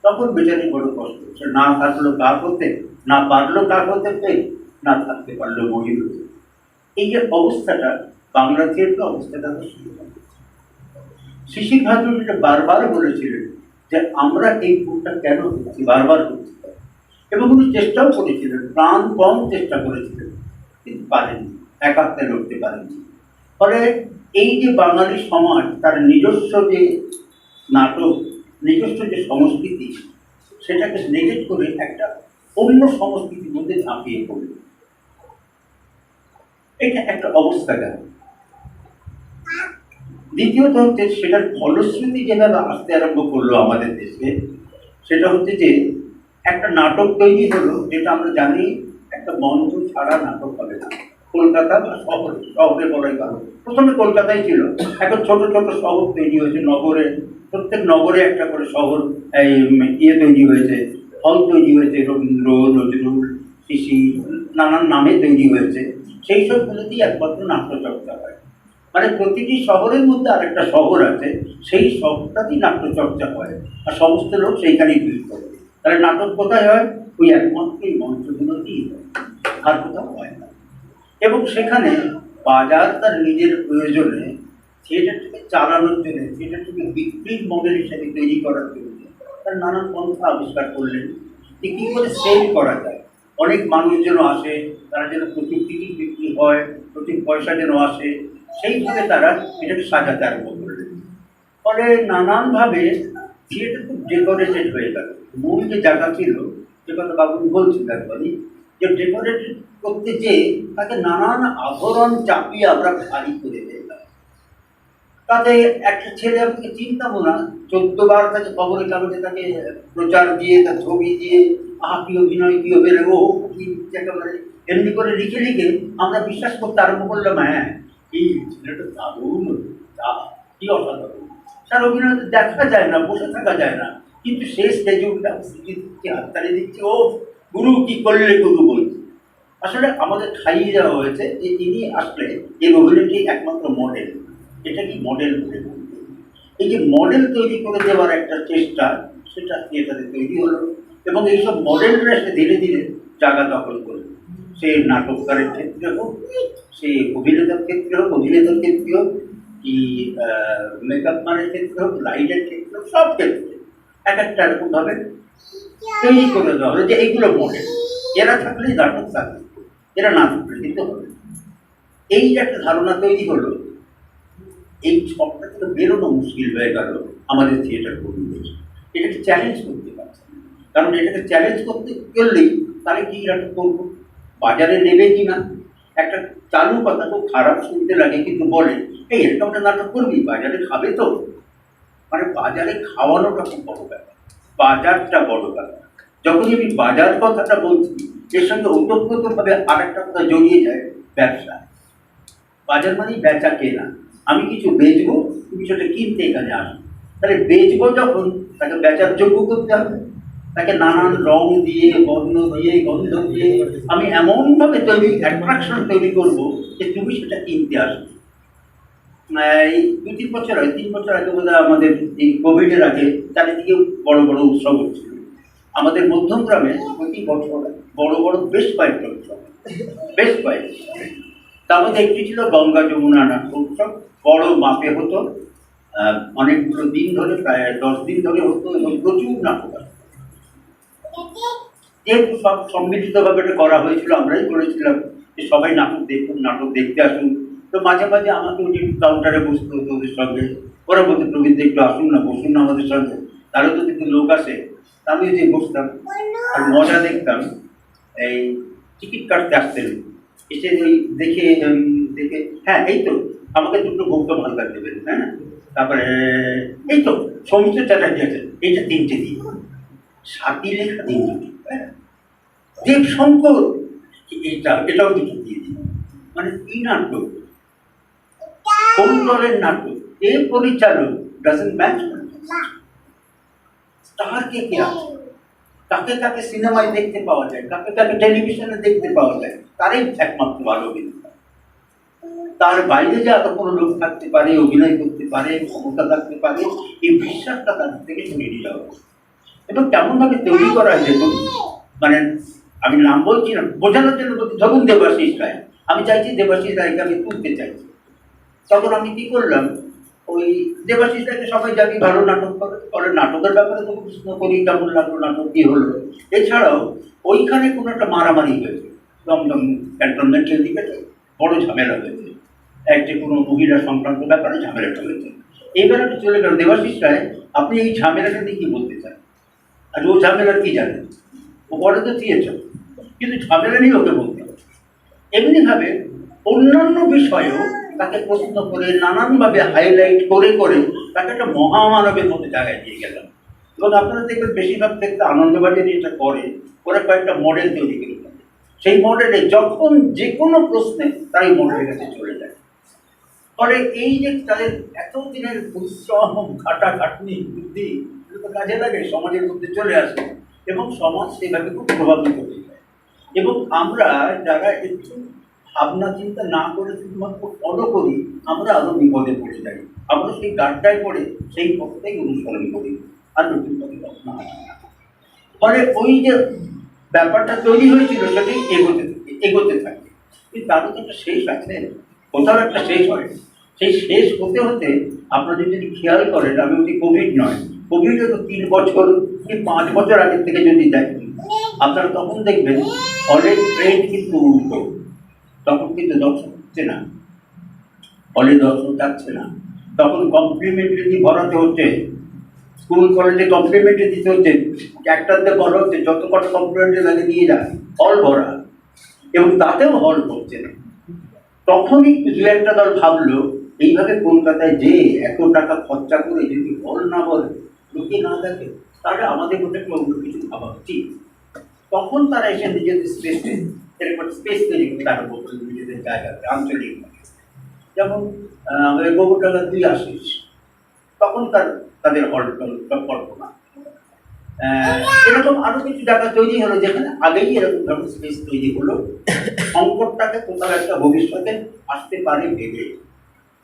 তখন বেচারি বড় কষ্ট, সে না থাকলো কাক হতে, না পারলো কাক হতে, না থাকতে পারলো ময়ূর হতে। এই যে অবস্থাটা, বাংলা থিয়েটার অবস্থাটা তো শুরু হয়। শিশির ভাদ্র যেটা বারবার বলেছিলেন যে আমরা এই ভুলটা কেন হচ্ছি, বারবার হচ্ছি, এবং উনি চেষ্টাও করেছিলেন, প্রাণপণ চেষ্টা করেছিলেন, কিন্তু পারেননি, একাত্তে লড়তে পারেননি। ফলে এই যে বাঙালি সমাজ তার নিজস্ব যে নাটক, নিজস্ব যে সংস্কৃতি, সেটাকে নেগেট করে একটা অন্য সংস্কৃতির মধ্যে ঝাঁপিয়ে পড়ল। এটা একটা অবস্থা গেল। দ্বিতীয়ত হচ্ছে সেটার ফলশ্রুতি যেভাবে আসতে আরম্ভ করলো আমাদের দেশে, সেটা হচ্ছে যে একটা নাটক তৈরি হলো, যেটা আমরা জানি একটা মঞ্চ ছাড়া নাটক হবে না। কলকাতা বা শহরে বলাই ভালো, প্রথমে কলকাতায় ছিল, এখন ছোট ছোট শহর তৈরি হয়েছে, নগরে, প্রত্যেক নগরে একটা করে শহর তৈরি হয়েছে, হল তৈরি হয়েছে, রবীন্দ্র, নজরুল, শিশির, নানান নামে তৈরি হয়েছে। সেই সবগুলোতেই একমাত্র নাট্যচর্চা হয়। মানে প্রতিটি শহরের মধ্যে আরেকটা শহর আছে, সেই শহরটাতেই নাট্যচর্চা হয়, আর সমস্ত লোক সেইখানেই ভিড় করে। তাহলে নাটক কোথায় হয়? ওই একমাত্র এই মঞ্চগুলোতেই হয়, আর কোথাও হয় না। এবং সেখানে বাজার তার নিজের প্রয়োজনে থিয়েটারটাকে চালানোর জন্য, থিয়েটারটাকে বিক্রির মডেল হিসেবে তৈরি করার জন্য তার নানান পন্থা আবিষ্কার করলেন যে কী করে সেল করা যায়, অনেক মানুষ যেন আসে, তারা যেন প্রচুর টিকিট বিক্রি হয়, প্রচুর পয়সা যেন আসে, সেইভাবে তারা এটাকে সাজাতে আরম্ভ করলেন। ফলে নানানভাবে থিয়েটার খুব ডেকোরেটেড হয়ে গেল। মূল যে জায়গা ছিল, যে কথা বাবু বলছিল একবারই, যে ডেকোরেটেড করতে যেয়ে তাকে নানান আভরণ চাপিয়ে আমরা ভারী করে দিলাম। তাতে একটা ছেলে, আমি চিন্তাবো না, 14 বার তাকে খবরের কাগজে তাকে প্রচার দিয়ে, তার ছবি দিয়ে, কি অভিনয়, কি হবে রে, ও কি একেবারে এমনি করে লিখে লিখে আমরা বিশ্বাস করতে আরম্ভ করলাম, হ্যাঁ এই ছেলেটা দারুণ, কি অসাধারণ। তার অভিনয় দেখা যায় না, বসে থাকা যায় না, কিন্তু শেষ স্টেজে উঠে হাততালি দিচ্ছি, ও গুরু কি করলে গুরু বলছি। আসলে আমাদের খাইয়ে দেওয়া হয়েছে যে তিনি আসলে এই অভিনয়টি একমাত্র মডেল, এটা কি মডেল বলে বলবে। এই যে মডেল তৈরি করে দেওয়ার একটা চেষ্টা, সেটা থিয়েটারে তৈরি হলো, এবং এইসব মডেলরা সে ধীরে ধীরে জায়গা দখল করল। সে নাটককারের ক্ষেত্রে হোক, সে অভিনেতার ক্ষেত্রে হোক, কি মেকআপ ম্যানের ক্ষেত্রে হোক, লাইটের ক্ষেত্রে হোক, সব ক্ষেত্রে এক একটা এরকমভাবে তৈরি করে দেওয়া হলো যে এইগুলো মডেল, এরা থাকলেই নাটক থাকবে, এরা না থাকলে কিন্তু হবে। এই যে একটা ধারণা তৈরি হলো, এই সবটা থেকে বেরোনো মুশকিল হয়ে গেল আমাদের থিয়েটার কর্মীদের। এটাকে চ্যালেঞ্জ করতে পারছে না, কারণ এটাকে চ্যালেঞ্জ করতে গেলেই তাহলে কি নাটক করবো, বাজারে নেবে কি না। একটা চালু কথা খুব খারাপ শুনতে লাগে, কিন্তু বলে এই এরকম একটা নাটক করবি, বাজারে খাবে তো। মানে বাজারে খাওয়ানোটা খুব বড় ব্যাপার, বাজারটা বড় ব্যাপার। যখনই আমি বাজার কথাটা বলছি, এর সঙ্গে ওতপ্রোতভাবে আরেকটা কথা জড়িয়ে যায়, ব্যবসা। বাজার মানেই বেচা কেনা, আমি কিছু বেচবো, তুমি সেটা কিনতে এখানে আসো। তাহলে বেচবো যখন, তাকে বেচার যোগ্য করতে হবে, তাকে নানান রং দিয়ে, বর্ণ দিয়ে, গন্ধ দিয়ে আমি এমনভাবে অ্যাট্রাকশন তৈরি করবো যে তুমি সেটা কিনতে আসবে। এই 2-3 বছর আগে, 3 বছর আগে বোধহয় আমাদের এই কোভিডের আগে চারিদিকে বড় বড় উৎসব হচ্ছিল। আমাদের মধ্যমগ্রামে প্রতি বছর বড় বড় বেশ কয়েকটা উৎসব, বেশ কয়েকটা। তার মধ্যে একটি ছিল গঙ্গা যমুনা নাট্য উৎসব, বড় মাপে হতো, অনেকগুলো দিন ধরে, প্রায় 10 দিন ধরে হতো এবং প্রচুর নাটক আসতো। যেহেতু সব সম্মিলিতভাবে এটা করা হয়েছিল, আমরাই করেছিলাম যে সবাই নাটক দেখুন, নাটক দেখতে আসুন। তো মাঝে মাঝে আমাকে ওই যে কাউন্টারে বসতে হতো ওদের সঙ্গে, ওরা বলতে প্রবীণ একটু আসুন না, বসুন না আমাদের সঙ্গে। তাহলে তো কিন্তু লোক আসে, আমি যে বসতাম আর মজা দেখতাম। এই টিকিট কাটতে আসতেন, এসে ওই দেখে দেখে, হ্যাঁ এই তো আমাকে দুটো গৌতম হালদার দেবেন, হ্যাঁ তারপরে এই তো সৌমিত্র চ্যাটার্জি আছে, এইটা 3টে দিন, সাথী লেখা 3 হ্যাঁ, দেবশঙ্কর এটাও 2 দিয়ে দিন। মানে কি নাটক, কোন দলের নাটক, এ পরিচালক ডাজন্ট ম্যাচ। স্টার কে কে আছে, কাকে কাকে সিনেমায় দেখতে পাওয়া যায়, কাকে কাকে টেলিভিশনে দেখতে পাওয়া যায়, তারাই একমাত্র ভালো অভিনেতা। তার বাইরে যে আরো কোনো লোক থাকতে পারে, অভিনয় করতে পারে, ক্ষমতা থাকতে পারে, এই বিশ্বাসটা তার থেকে সরিয়ে নিয়ে যাওয়া। এবং কেমন ভাবে তৈরি করা হয় দেখুন, মানে আমি নাম বলছি না, বোঝানোর জন্য বলছি। ধরুন দেবাশিস রায়, আমি চাইছি দেবাশিস রায়কে আমি তুলতে চাইছি, তখন আমি কি করলাম, ওই দেবাশিস রায়কে সবাই জানি ভালো নাটক করে, পরে নাটকের ব্যাপারে তো প্রশ্ন করি কেমন লাগলো, নাটক কি হলো। এছাড়াও ওইখানে কোনো একটা মারামারি হয়েছে, দমদম ক্যান্টনমেন্টের দিকে বড় ঝামেলা হয়েছে, একটি কোনো মহিলা সংক্রান্ত ব্যাপারে ঝামেলাটা হয়েছে। এইবার আমি চলে গেল, দেবাশিস রায় আপনি এই ঝামেলাটা নিয়ে কি বলতে চান? আর ও ঝামেলার কি জানে, ও বলে তো দিয়েছ, কিন্তু ঝামেলা নিয়ে ওকে বলতে হবে। এমনিভাবে অন্যান্য বিষয়েও তাকে প্রশ্ন করে নানানভাবে হাইলাইট করে করে তাকে একটা মহামানবের মধ্যে জায়গায় দিয়ে গেলাম। এবং আপনারা দেখবেন বেশিরভাগ ক্ষেত্রে আনন্দবাজার এটা করে, ওরা কয়েকটা মডেল তৈরি করে থাকে। সেই মডেলে যখন যে কোনো প্রশ্নে তার এই মডেলের কাছে চলে যায়। ফলে এই যে তাদের এতদিনের পরিশ্রম, খাটাখাটনি, বুদ্ধি, এগুলো তো কাজে লাগে, সমাজের মধ্যে চলে আসে এবং সমাজ সেভাবে খুব প্রভাবিত হয়ে যায়। এবং আমরা যারা একটু ভাবনা চিন্তা না করে শুধুমাত্র ফলো করি, আমরা আরো বিপদে পড়ে যাই। আমরা সেই গাড্ডায় পড়ে সেই পথটাই অনুসরণ করি, আর নতুন পথে কখনো আসি না। ফলে ওই যে ব্যাপারটা তৈরি হয়েছিল সেটাই এগোতে থাকে। কিন্তু তারও তো একটা শেষ আছে, কোথাও একটা শেষ হয়। সেই শেষ হতে হতে আপনারা যদি খেয়াল করেন, আমি বলছি কোভিড নয়, কোভিডে তো 3 বছর কি 5 বছর আগের থেকে যদি দেখেন, আপনারা তখন দেখবেন হলের ট্রেন্ড কিন্তু উল্টো। তখন কিন্তু দর্শক হচ্ছে না, হলে দর্শক যাচ্ছে না, তখন কমপ্লিমেন্টারি ভরাতে হচ্ছে, স্কুল কলেজে কমপ্লিমেন্টারি দিতে হচ্ছে, একটাতে বলা হচ্ছে যত কটা কমপ্লিমেন্টারি লাগে নিয়ে যায়, হল ভরা, এবং তাতেও হল করছে না। তখনই 2-1টা দল ভাবলো এইভাবে কলকাতায় যে এত টাকা খরচা করে যদি হল না বলে, লোকে না দেখে, তাহলে আমাদের মধ্যে একটু অন্য কিছু ভাবা উচিত। তখন তারা এসে নিজেদের স্পেসে এরকম স্পেস তৈরি করে, তার উপর নিজেদের জায়গাতে আঞ্চলিক, যেমন আমাদের গোবরডাঙ্গা 2 আসিস, তখন তাদের হল কল্পনা। এরকম আরো কিছু জায়গা তৈরি হলো যেখানে আগেই এরকম ধরনের স্পেস তৈরি হলো, সংকটটাকে কোথাও একটা ভবিষ্যতে আসতে পারে ভেবে।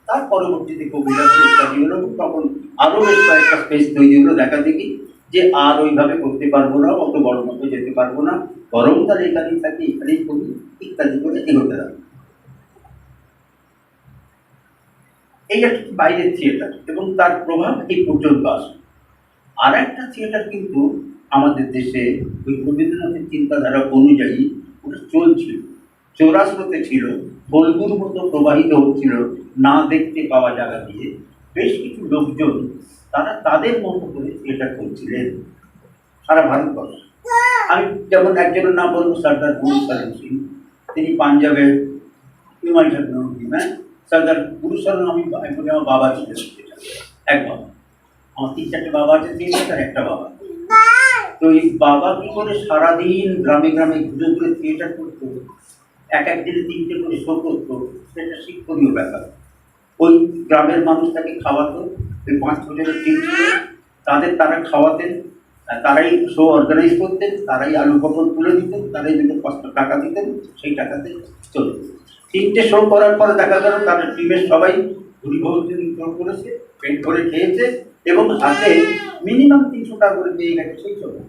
তার পরবর্তীতে কবিরা তৈরি হলো, তখন আরো বেশ কয়েকটা স্পেস তৈরি হলো, দেখা দেখি যে আর ওইভাবে করতে পারবো না, অত বড় মতো যেতে পারবো না, বরং তার এখানেই থাকি, এখানেই করি, ইত্যাদি করে এগোতে লাগবে। এই একটা বাইরের থিয়েটার এবং তার প্রভাব এই পর্যন্ত আসে। আর একটা থিয়েটার কিন্তু আমাদের দেশে ওই রবীন্দ্রনাথের চিন্তাধারা অনুযায়ী ওটা চলছিল, চোরাস্রোতে ছিল, ফলগুর মতো প্রবাহিত হচ্ছিল না দেখতে পাওয়া জায়গা দিয়ে। বেশ কিছু লোকজন তারা তাদের মতো করে থিয়েটার করছিলেন সারা ভারতবর্ষে। আমি যেমন একজনের নাম বলবো, সর্দার গুরু শরণ সিং, তিনি পাঞ্জাবের হিমাচল প্রদেশ, সর্দার গুরু শরণ আমি বলি আমার বাবা ছিলেন, এক বাবা, আমার 3-4টে বাবা আছে, 3 একটা বাবা। তো এই বাবা কি করে সারাদিন গ্রামে গ্রামে ঘুরে ঘুরে থিয়েটার করতো, এক দিনে 3টে করে শো করতো, সেটা শিক্ষণীয় ব্যাপার। ওই গ্রামের মানুষ তাকে খাওয়াতো, ওই 5 বছরের টিম ছিল তাদের, তারা খাওয়াতেন, তারাই শো অর্গানাইজ করতেন, তারাই আলু পটল তুলে দিতেন, তারাই যদি 5 টাকা দিতেন, সেই টাকাতে চলতো। 3টে শো করার পরে দেখা গেল তাদের টিমের সবাই পরিবহন করেছে, পেট ভরে খেয়েছে এবং হাতে মিনিমাম 300 টাকা করে দিয়ে গেছে সেই সময়।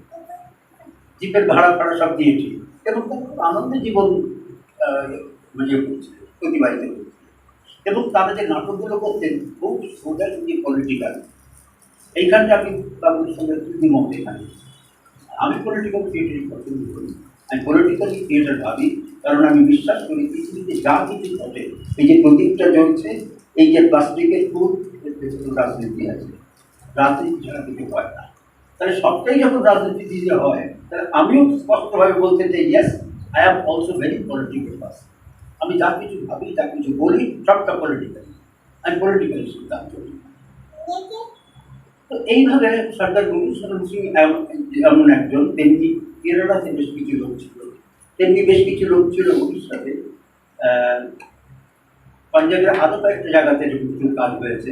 জিপের ভাড়া ফাড়া সব দিয়েছি এবং তার খুব আনন্দের জীবন মানে করছে, অতিবাহিত করছে। এবং তারা যে নাটকগুলো করতেন খুব সোজাসুজি পলিটিক্যাল। এইখানটা আমি বাবুর সঙ্গে দ্বিমত এখানে। আমি পলিটিক্যাল থিয়েটারই পছন্দ করি, আমি পলিটিক্যাল থিয়েটার ভাবি, কারণ আমি বিশ্বাস করি পৃথিবীতে যা কিছু ঘটে, এই যে প্রদীপটা জ্বলছে, এই যে প্লাস্টিকের ফুল, এর পেছনে রাজনীতি আছে, রাজনীতি ছাড়া কিছু হয় না। তাহলে সবটাই যখন রাজনীতি দিয়ে হয়, তাহলে আমিও স্পষ্টভাবে বলতে চাই, yes, I am also very political person. আমি যা কিছু ভাবি, যা কিছু বলি, সবটা পলিটিক্যাল। আমি পলিটিক্যাল সিদ্ধান্ত নিই। তো এইভাবে সরকার রবীন্দ্রনাথ সিং এমন একজন, তেমনি কেরালাতে বেশ কিছু লোক ছিল, তেমনি বেশ কিছু লোক ছিল উড়িষ্যাতে, পাঞ্জাবের আরো কয়েকটা জায়গাতে কিছু কাজ হয়েছে,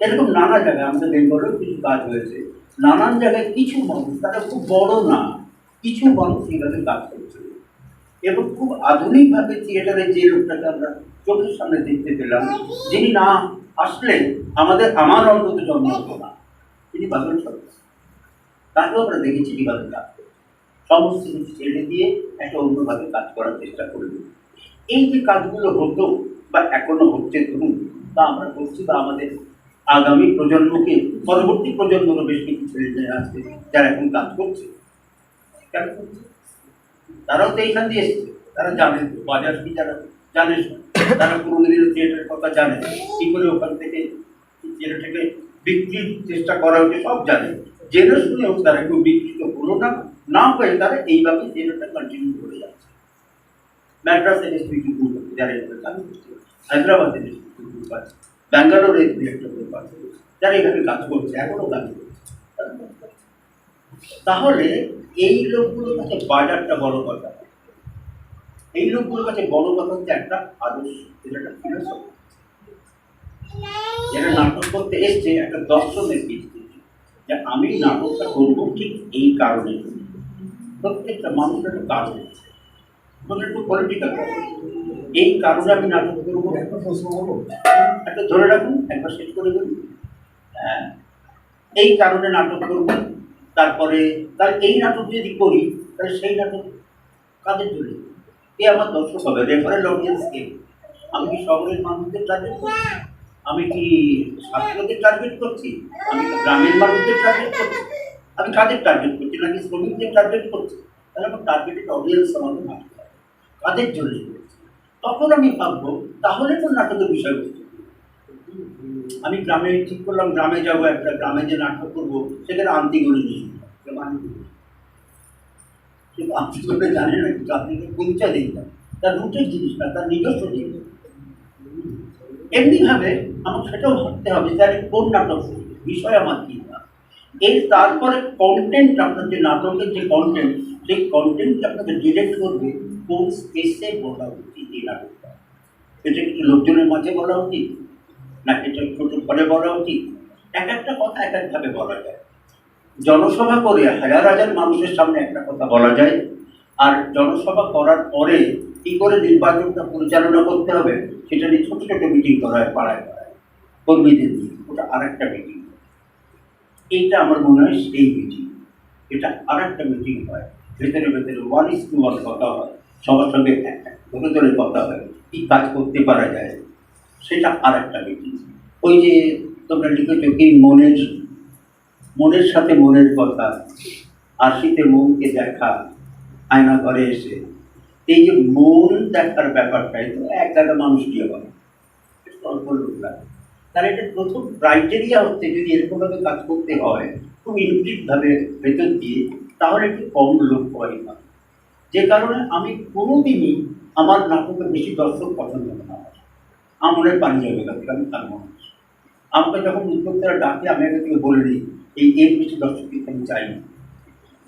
এরকম নানা জায়গায়, আমাদের বেঙ্গলেও কিছু কাজ হয়েছে। নানান জায়গায় কিছু মানুষ, তারা খুব বড় না, কিছু মানুষ এইভাবে কাজ করছিল এবং খুব আধুনিকভাবে থিয়েটারে যে লোকটাকে আমরা চোখের সামনে দেখতে পেলাম, যিনি না আসলে আমার অন্তত জন্ম হতো না, তিনি বাদল সরকার। তাকেও আমরা দেখেছি কীভাবে কাজ করছে, সমস্ত কিছু ছেড়ে দিয়ে একটা অন্যভাবে কাজ করার চেষ্টা করবে। এই যে কাজগুলো হতো বা এখনো হচ্ছে ধরুন, তা আমরা করছি, বা আমাদের আগামী প্রজন্মকে, পরবর্তী প্রজন্মেরও বেশ কিছু ছেলে আছে যারা এখন কাজ করছে। কেন করছে? তারাও তো এইখান দিয়ে এসছে, তারা জানে বাজার কি, যারা জানে, তারা পুরোনো দিনের থিয়েটারের কথা জানে, কি করে ওখান থেকে থিয়েটারটাকে বিক্রির চেষ্টা করা হচ্ছে সব জানে। জেনে শুনেও তারা কেউ বিকৃত হলো না হয়ে তারা এইভাবে থিয়েটারটা কন্টিনিউ করে যাচ্ছে। ম্যাড্রাসের বেশ কিছু গ্রুপ আছে যারা এখানে কাজ করছে, হায়দ্রাবাদের বেশ কিছু গ্রুপ আছে, ব্যাঙ্গালোরের একটা গ্রুপ আছে যারা এখানে কাজ করছে, এখনো কাজ করছে। তাহলে এই লোকগুলোর কাছে বাজারটা বড় কথা, এই লোকগুলোর কাছে বড় কথা হচ্ছে একটা আদর্শ, এটা একটা ফিলোসফি। যারা নাটক করতে এসছে একটা দর্শনের ভিত্তি, যে আমি নাটকটা করবো ঠিক এই কারণে। প্রত্যেকটা মানুষের একটা কাজ হচ্ছে, একটু পলিটিক্যাল, এই কারণে আমি নাটক করবো। একটা ধরে রাখুন, একবার শেষ করে দেবেন। এই কারণে নাটক করবো, তারপরে তার এই নাটক যদি করি, তাহলে সেই নাটক কাদের জন্য? এ আমার দর্শক হবে, রেফারেল অডিয়েন্স কে? আমি কি শহরের মানুষদের টার্গেট করছি? আমি কি ছাত্রদের টার্গেট করছি? আমি কি গ্রামের মানুষদের টার্গেট করছি? আমি কাদের টার্গেট করছি? নাকি শ্রমিকদের টার্গেট করছি? তাহলে আমার টার্গেটেড অডিয়েন্স আমাকে ভাবতে হবে কাদের জন্য করছি। তখন আমি ভাববো তাহলে তো নাটকের বিষয়বস্তু। আমি গ্রামে ঠিক করলাম, গ্রামে যাবো, একটা গ্রামে যে নাটক করবো, সেখানে আন্তিগুলি নিয়ে কিন্তু আপনি করতে জানে না, কিন্তু আপনাকে পরিচয় দিতে হবে, তার রুটের জিনিস না, তার নিজস্ব জিনিস। এমনিভাবে আমার সেটাও ভাবতে হবে যে কোন নাটক বিষয় আমার কি না। এর তারপরে কন্টেন্ট, আপনার যে নাটকের যে কন্টেন্ট, সেই কন্টেন্ট আপনাকে ডিরেক্ট করবে কোন স্পেসে বলা উচিত এই নাটকটা। এটা কি লোকজনের মাঝে বলা উচিত, না এটা ছোট ঘরে বলা উচিত? এক একটা কথা এক একভাবে বলা যায়। জনসভা করে হাজার হাজার মানুষের সামনে একটা কথা বলা যায়, আর জনসভা করার পরে কি করে নির্বাচনটা পরিচালনা করতে হবে সেটা নিয়ে ছোট ছোট মিটিং করা হয় পাড়ায় পাড়ায় কর্মীদের দিয়ে, ওটা আর একটা মিটিং। এইটা আমার মনে হয় সেই মিটিং, এটা আর একটা মিটিং হয়, ভেতরে ভেতরে 1:1 কথা হয়, সবার সঙ্গে ধরে ধরে কথা হয়, কি কাজ করতে পারা যায়, সেটা আর একটা মিটিং। ওই যে তোমরা লিখেছো কি, মনের সাথে মনের কথা, আশিতে মনকে দেখা, আয়না ঘরে এসে, এই যে মন দেখার ব্যাপারটাই তো এক জায়গা মানুষ দিয়ে বলে অল্প লোক লাগে। তার এটা প্রথম ক্রাইটেরিয়া হচ্ছে, যদি এরকমভাবে কাজ করতে হয় খুব ইন্টিগ্রিটভাবে ভেতর দিয়ে, তাহলে একটু কম লোক হয় না। যে কারণে আমি কোনোদিনই আমার নাটকে বেশি দর্শক পছন্দ না হয়, আমার মনে পানি যাবে কাছে, আমি তার মানুষ। আমাকে যখন উদ্যোক্তারা ডাকে, আমি আগে থেকে বলে দিই এর বেশি দর্শক কিন্তু আমি চাই না।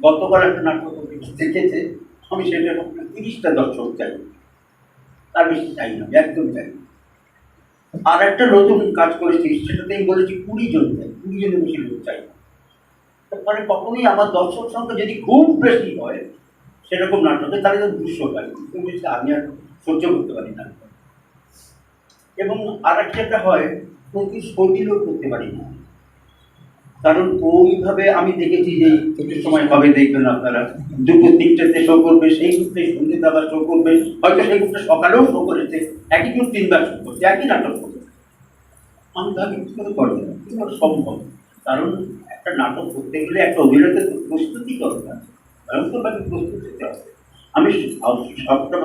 গতকাল একটা নাটক দেখেছে, আমি সেটা 30টা দর্শক চাই, তার বেশি চাই না, একদম চাই না। আর একটা নতুন কাজ করেছি, সেটাতে আমি বলেছি 20 জন চাই, 20 জনের বেশি লোক চাই না। মানে কখনোই আমার দর্শক সংখ্যা যদি খুব বেশি হয় সেরকম নাটকে, তাহলে তো 200 পাই, খুব বেশি আমি আর সহ্য করতে পারি না। এবং আর একটা হয়, প্রতিশোধীও করতে পারি না, কারণ ওইভাবে আমি দেখেছি যে একটু সময় কবে দেখবেন আপনারা, দুটো তিনটেতে শো করবে, সেই গ্রুপে সন্ধ্যেতে আবার শো করবে, হয়তো সেই গ্রুপটা সকালেও শো করেছে, একই গ্রুপ 3 বার শো করছে, একই নাটক করছে। আমি ভাবি কি করে করে দেবো, কি করে সম্ভব? কারণ একটা নাটক করতে গেলে একটা অভিনয়তে প্রস্তুতি দরকার, ভয়ঙ্করভাবে প্রস্তুত হতে হবে। আমি সবটা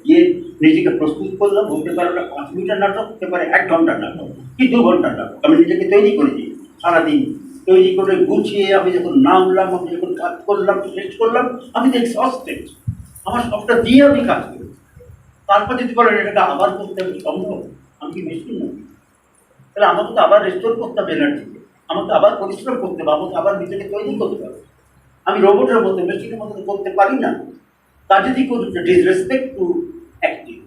গিয়ে নিজেকে প্রস্তুত করলাম, হতে পারে ওটা 5 মিনিটের নাটক, হতে পারে 1 ঘন্টার নাটক কি 2 ঘন্টার নাটক। আমি নিজেকে তৈরি করেছি সারাদিন, তৈরি করে গুছিয়ে আমি যখন নামলাম, আমি যখন কাজ করলাম, শেষ করলাম, আমি তো এক্সস্টেড, আমার সবটা দিয়ে আমি কাজ করি। তারপর যদি বলেন এটাকে আবার করতে হবে, সম্ভব? আমি কি মেশিন নই? তাহলে আমাকে তো আবার রেস্টোর করতে হবে এনার্জিকে, আমাকে আবার পরিশ্রম করতে হবে, আমাকে আবার নিজেকে তৈরি করতে হবে। আমি রোবটের মতো, মেশিনের মতো করতে পারি না। তা যদি করি ডিসরেসপেক্ট টু অ্যাক্টিং।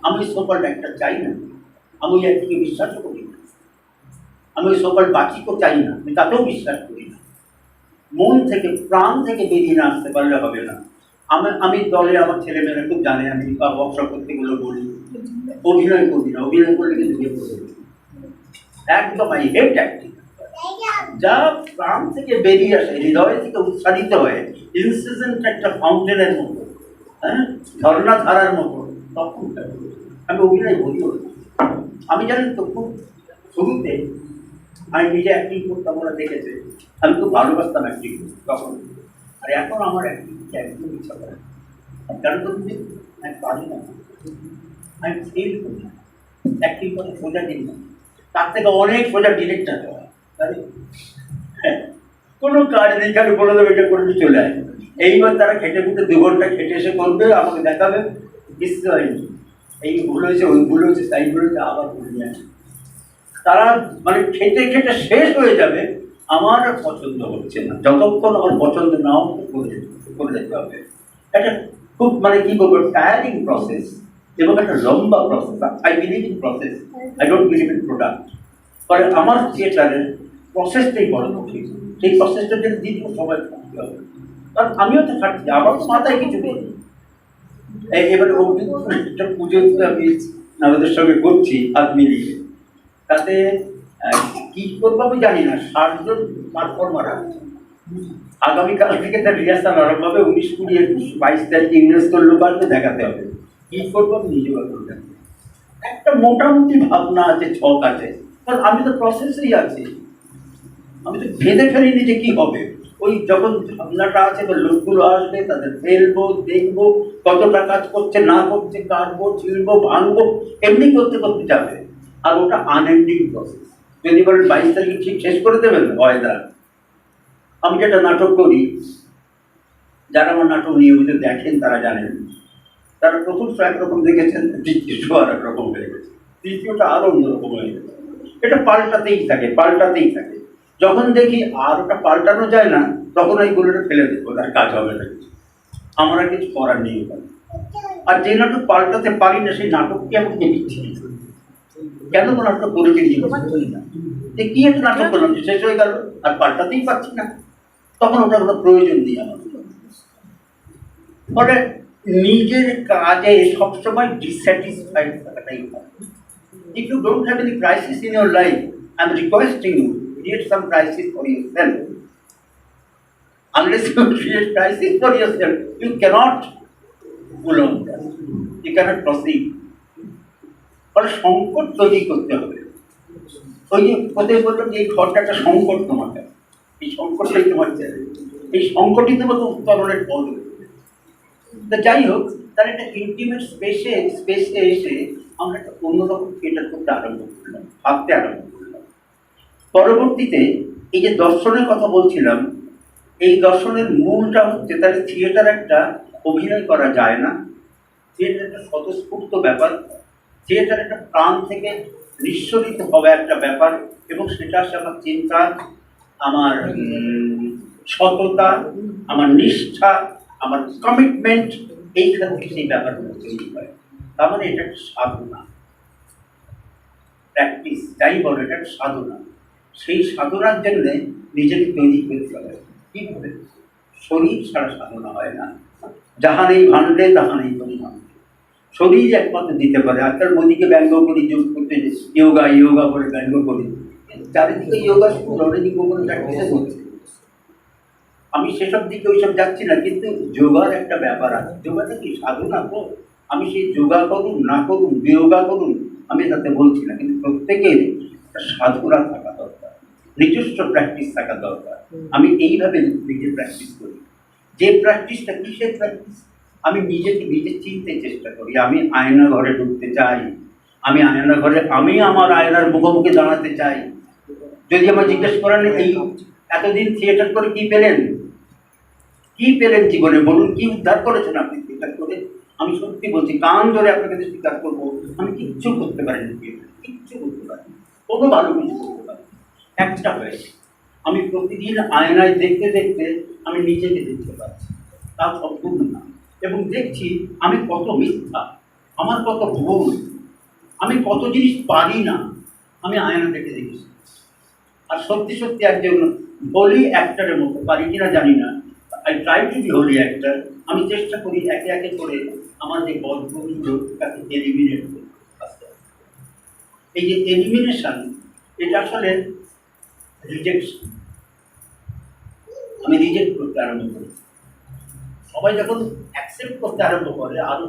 আমি সকল একটা চাই না, আমি ওই অ্যাক্টিংকে বিশ্বাসও করি না, আমি ওই সকল বাকিকেও চাই না, আমি তাতেও বিশ্বাস করি না। মন থেকে, প্রাণ থেকে বেরিয়ে না আসতে পারলে হবে না। আমি দলে আমার ছেলেমেয়েরা খুব জানে, আমি ওয়ার্কশপ করতে গেলে বলি অভিনয় করবি না, অভিনয় করলে কিন্তু বিয়ে করে দেবে। একদম আই হেট অ্যাক্টিং। যা প্রাণ থেকে বেরিয়ে আসে, হৃদয় থেকে উৎসারিত হয়ে, ইনসিডেন্ট একটা ফাউন্টেনের মতো, হ্যাঁ, ঝর্ণা ধারার মতো, তখন আমি অভিনয় বলিও না। আমি জানি তো খুব শুরুতে আমি নিজে অ্যাক্টিং করতাম, ওরা দেখেছে, আমি খুব ভালোবাসতাম অ্যাক্টিং তখন। আর এখন আমার অ্যাক্টিং একদম ইচ্ছা করে, কারণ তো তুমি আমি পারি না, আমি ফেল করি না। অ্যাক্টিং করে সোজা দিন না, তার থেকে অনেক সোজা ডিরেক্টর হয়। কোনো কাজ নেই, খালি বলে দেবে এটা করে চলে আসে। এইবার তারা খেটে খুটে 2 ঘন্টা খেটে এসে করবে, আমাকে দেখাবে কিচ্ছু হয়নি, এই ভুল হয়েছে, ওই ভুল হয়েছে, তাই ভুল হয়েছে, আবার ভুল নিয়ে আসে। তারা মানে খেটে খেটে শেষ হয়ে যাবে, আমার আর পছন্দ হচ্ছে না, যতক্ষণ আমার পছন্দ না হতে করে যেতে হবে। একটা খুব মানে কি বলবো, টায়ারিং প্রসেস এবং একটা লম্বা process. I believe in process, I don't believe in product. ফলে আমার থিয়েটারের প্রসেসটাই বড় কঠিন, সেই প্রসেসটা যদি দীর্ঘ সময় থাকতে হবে, কারণ আমিও তো খাটছি, আমার তো মাথায় কিছু নেই। এবারে একটা পুজো আমি আমাদের সঙ্গে করছি হাত মিলিয়ে, তাতে কি করবো আমি জানি না, 60 জন পারফর্মার আছে। আগামীকাল থেকে তার রিহার্সাল আরম্ভ হবে, 19, 20, 21, 22 তারিখে ইউনেস্কোর লোক আসবে, দেখাতে হবে কি করবো আমি নিজে করতে। একটা মোটামুটি ভাবনা আছে, ছক আছে, কারণ আমি তো প্রসেসেই আছি, আমি তো ভেদে ফেলিনি যে কি হবে। ওই যখন ভাবনাটা আছে, বা লোকগুলো আসবে, তাদের ফেলবো, দেখবো কতটা কাজ করছে না করছে, কাটবো, ছিঁড়বো, ভাঙবো, এমনি করতে করতে যাবে। আর ওটা আনএন্ডিং প্রসেস। যদি বলেন 22 তারিখে ঠিক শেষ করে দেবেন, হয় না। আমি যেটা নাটক করি, যারা আমার নাটক নিয়মিত দেখেন তারা জানেন, তারা প্রথম শো একরকম দেখেছেন, দ্বিতীয় শো আর একরকম হয়ে গেছে, তৃতীয়টা আরো অন্যরকম হয়ে গেছে। এটা পাল্টাতেই থাকে, পাল্টাতেই থাকে। যখন দেখি আর ওটা পাল্টানো যায় না, তখন ওই গুলোটা ফেলে দেবো, তার কাজ হবে না, আমার আর কিছু করার নেই ওখানে। আর যে নাটক পাল্টাতে পারি না, সেই নাটককে আমাকে দিচ্ছি কেন, কোনো নাটক করেছি না, যে কি একটা নাটক করলাম শেষ হয়ে গেল, আর পাল্টাতেই পারছি না, তখন ওটা কোনো প্রয়োজন নেই আমার। ফলে নিজের কাজে সবসময় ডিস্যাটিসফাইড থাকাটাই হয়। If you don't have any crisis in your life, I'm requesting you, create some crisis for yourself. Unless you create crisis for yourself, you cannot go on. You cannot proceed. ফলে সংকট তৈরি করতে হবে। ওই যে কোথায় বললাম যে এই ঘরটা একটা সংকট তোমার কাছে, এই সংকটটাই তোমার চাই, এই সংকটই তোমাকে উত্তরণের পথ। তো যাই হোক, তার একটা ইন্টিমেট স্পেসে এসে আমরা একটা অন্যরকম থিয়েটার করতে আরম্ভ করলাম, ভাবতে আরম্ভ করলাম। পরবর্তীতে এই যে দর্শনের কথা বলছিলাম, এই দর্শনের মূলটা হচ্ছে, তাহলে থিয়েটার একটা অভিনয় করা যায় না, থিয়েটার একটা স্বতঃস্ফূর্ত ব্যাপার, থিয়েটার একটা প্রাণ থেকে নিঃসরিত হবে একটা ব্যাপার, এবং সেটা আসে আমার চিন্তা, আমার সততা, আমার নিষ্ঠা, আমার কমিটমেন্ট, এইখান থেকে সেই ব্যাপারগুলো তৈরি হয়। তার মানে এটা একটা সাধনা, প্র্যাকটিস যাই বলো, এটা একটা সাধনা। সেই সাধনার জন্য নিজেকে তৈরি করতে হবে। কীভাবে? শরীর ছাড়া সাধনা হয় না। যাহা নেই ভাণ্ডে তাহা নেই পরিমাণ। শরীর একমাত্র দিতে পারে। আজকাল মোদিকে ব্যঙ্গ করি, যোগ করতে ইয়োগা ইয়োগা বলে ব্যঙ্গ করি, কিন্তু চারিদিকে ইয়োগা স্কুল অলরেডি গোপনে প্র্যাকটিসে করছে। আমি সেসব দিকে ওইসব যাচ্ছি না, কিন্তু যোগার একটা ব্যাপার আছে। যোগাটা কি সাধনা তো? আমি সেই যোগা করুন না করুন, বিয়োগা করুন, আমি তাতে বলছি না, কিন্তু প্রত্যেকের একটা সাধনা থাকা দরকার, নিজস্ব প্র্যাকটিস থাকা দরকার। আমি এইভাবে নিজে প্র্যাকটিস করি। যে প্র্যাকটিসটা কিসের প্র্যাকটিস? আমি নিজেকে নিজে চিনতে চেষ্টা করি। আমি আয়না ঘরে ঢুকতে চাই, আমি আয়না ঘরে আমি আমার আয়নার মুখোমুখি দাঁড়াতে চাই। যদি আমার জিজ্ঞেস করেন এই এতদিন থিয়েটার করে কি পেলেন, কি পেলেন জীবনে বলুন, কি উদ্ধার করেছেন আপনি থিয়েটার করে? আমি সত্যি বলছি, কান ধরে আপনাকে স্বীকার করবো, আমি কিচ্ছু করতে পারিনি থিয়েটার, কিচ্ছু করতে পারিনি, কোনো ভালো কিছু করতে পারিনি। একটা হয়েছে, আমি প্রতিদিন আয়নায় দেখতে দেখতে আমি নিজেকে দেখতে পাচ্ছি, তা সম্পূর্ণ না। এবং দেখছি আমি কত মিথ্যা, আমার কত ভুল, আমি কত জিনিস পারি না, আমি আয়না দেখে দেখেছি। আর সত্যি সত্যি একজন হোলি অ্যাক্টরের মতো, পারি কিনা জানি না, I try to be holy actor. আমি চেষ্টা করি একে একে করে আমার যে গল্পগুলো তাকে এলিমিনেট করতে। এই যে এলিমিনেশন, এটা আসলে রিজেকশন। আমি রিজেক্ট করতে আরম্ভ করি। সবাই যখন অ্যাকসেপ্ট করতে আরম্ভ করে, আরো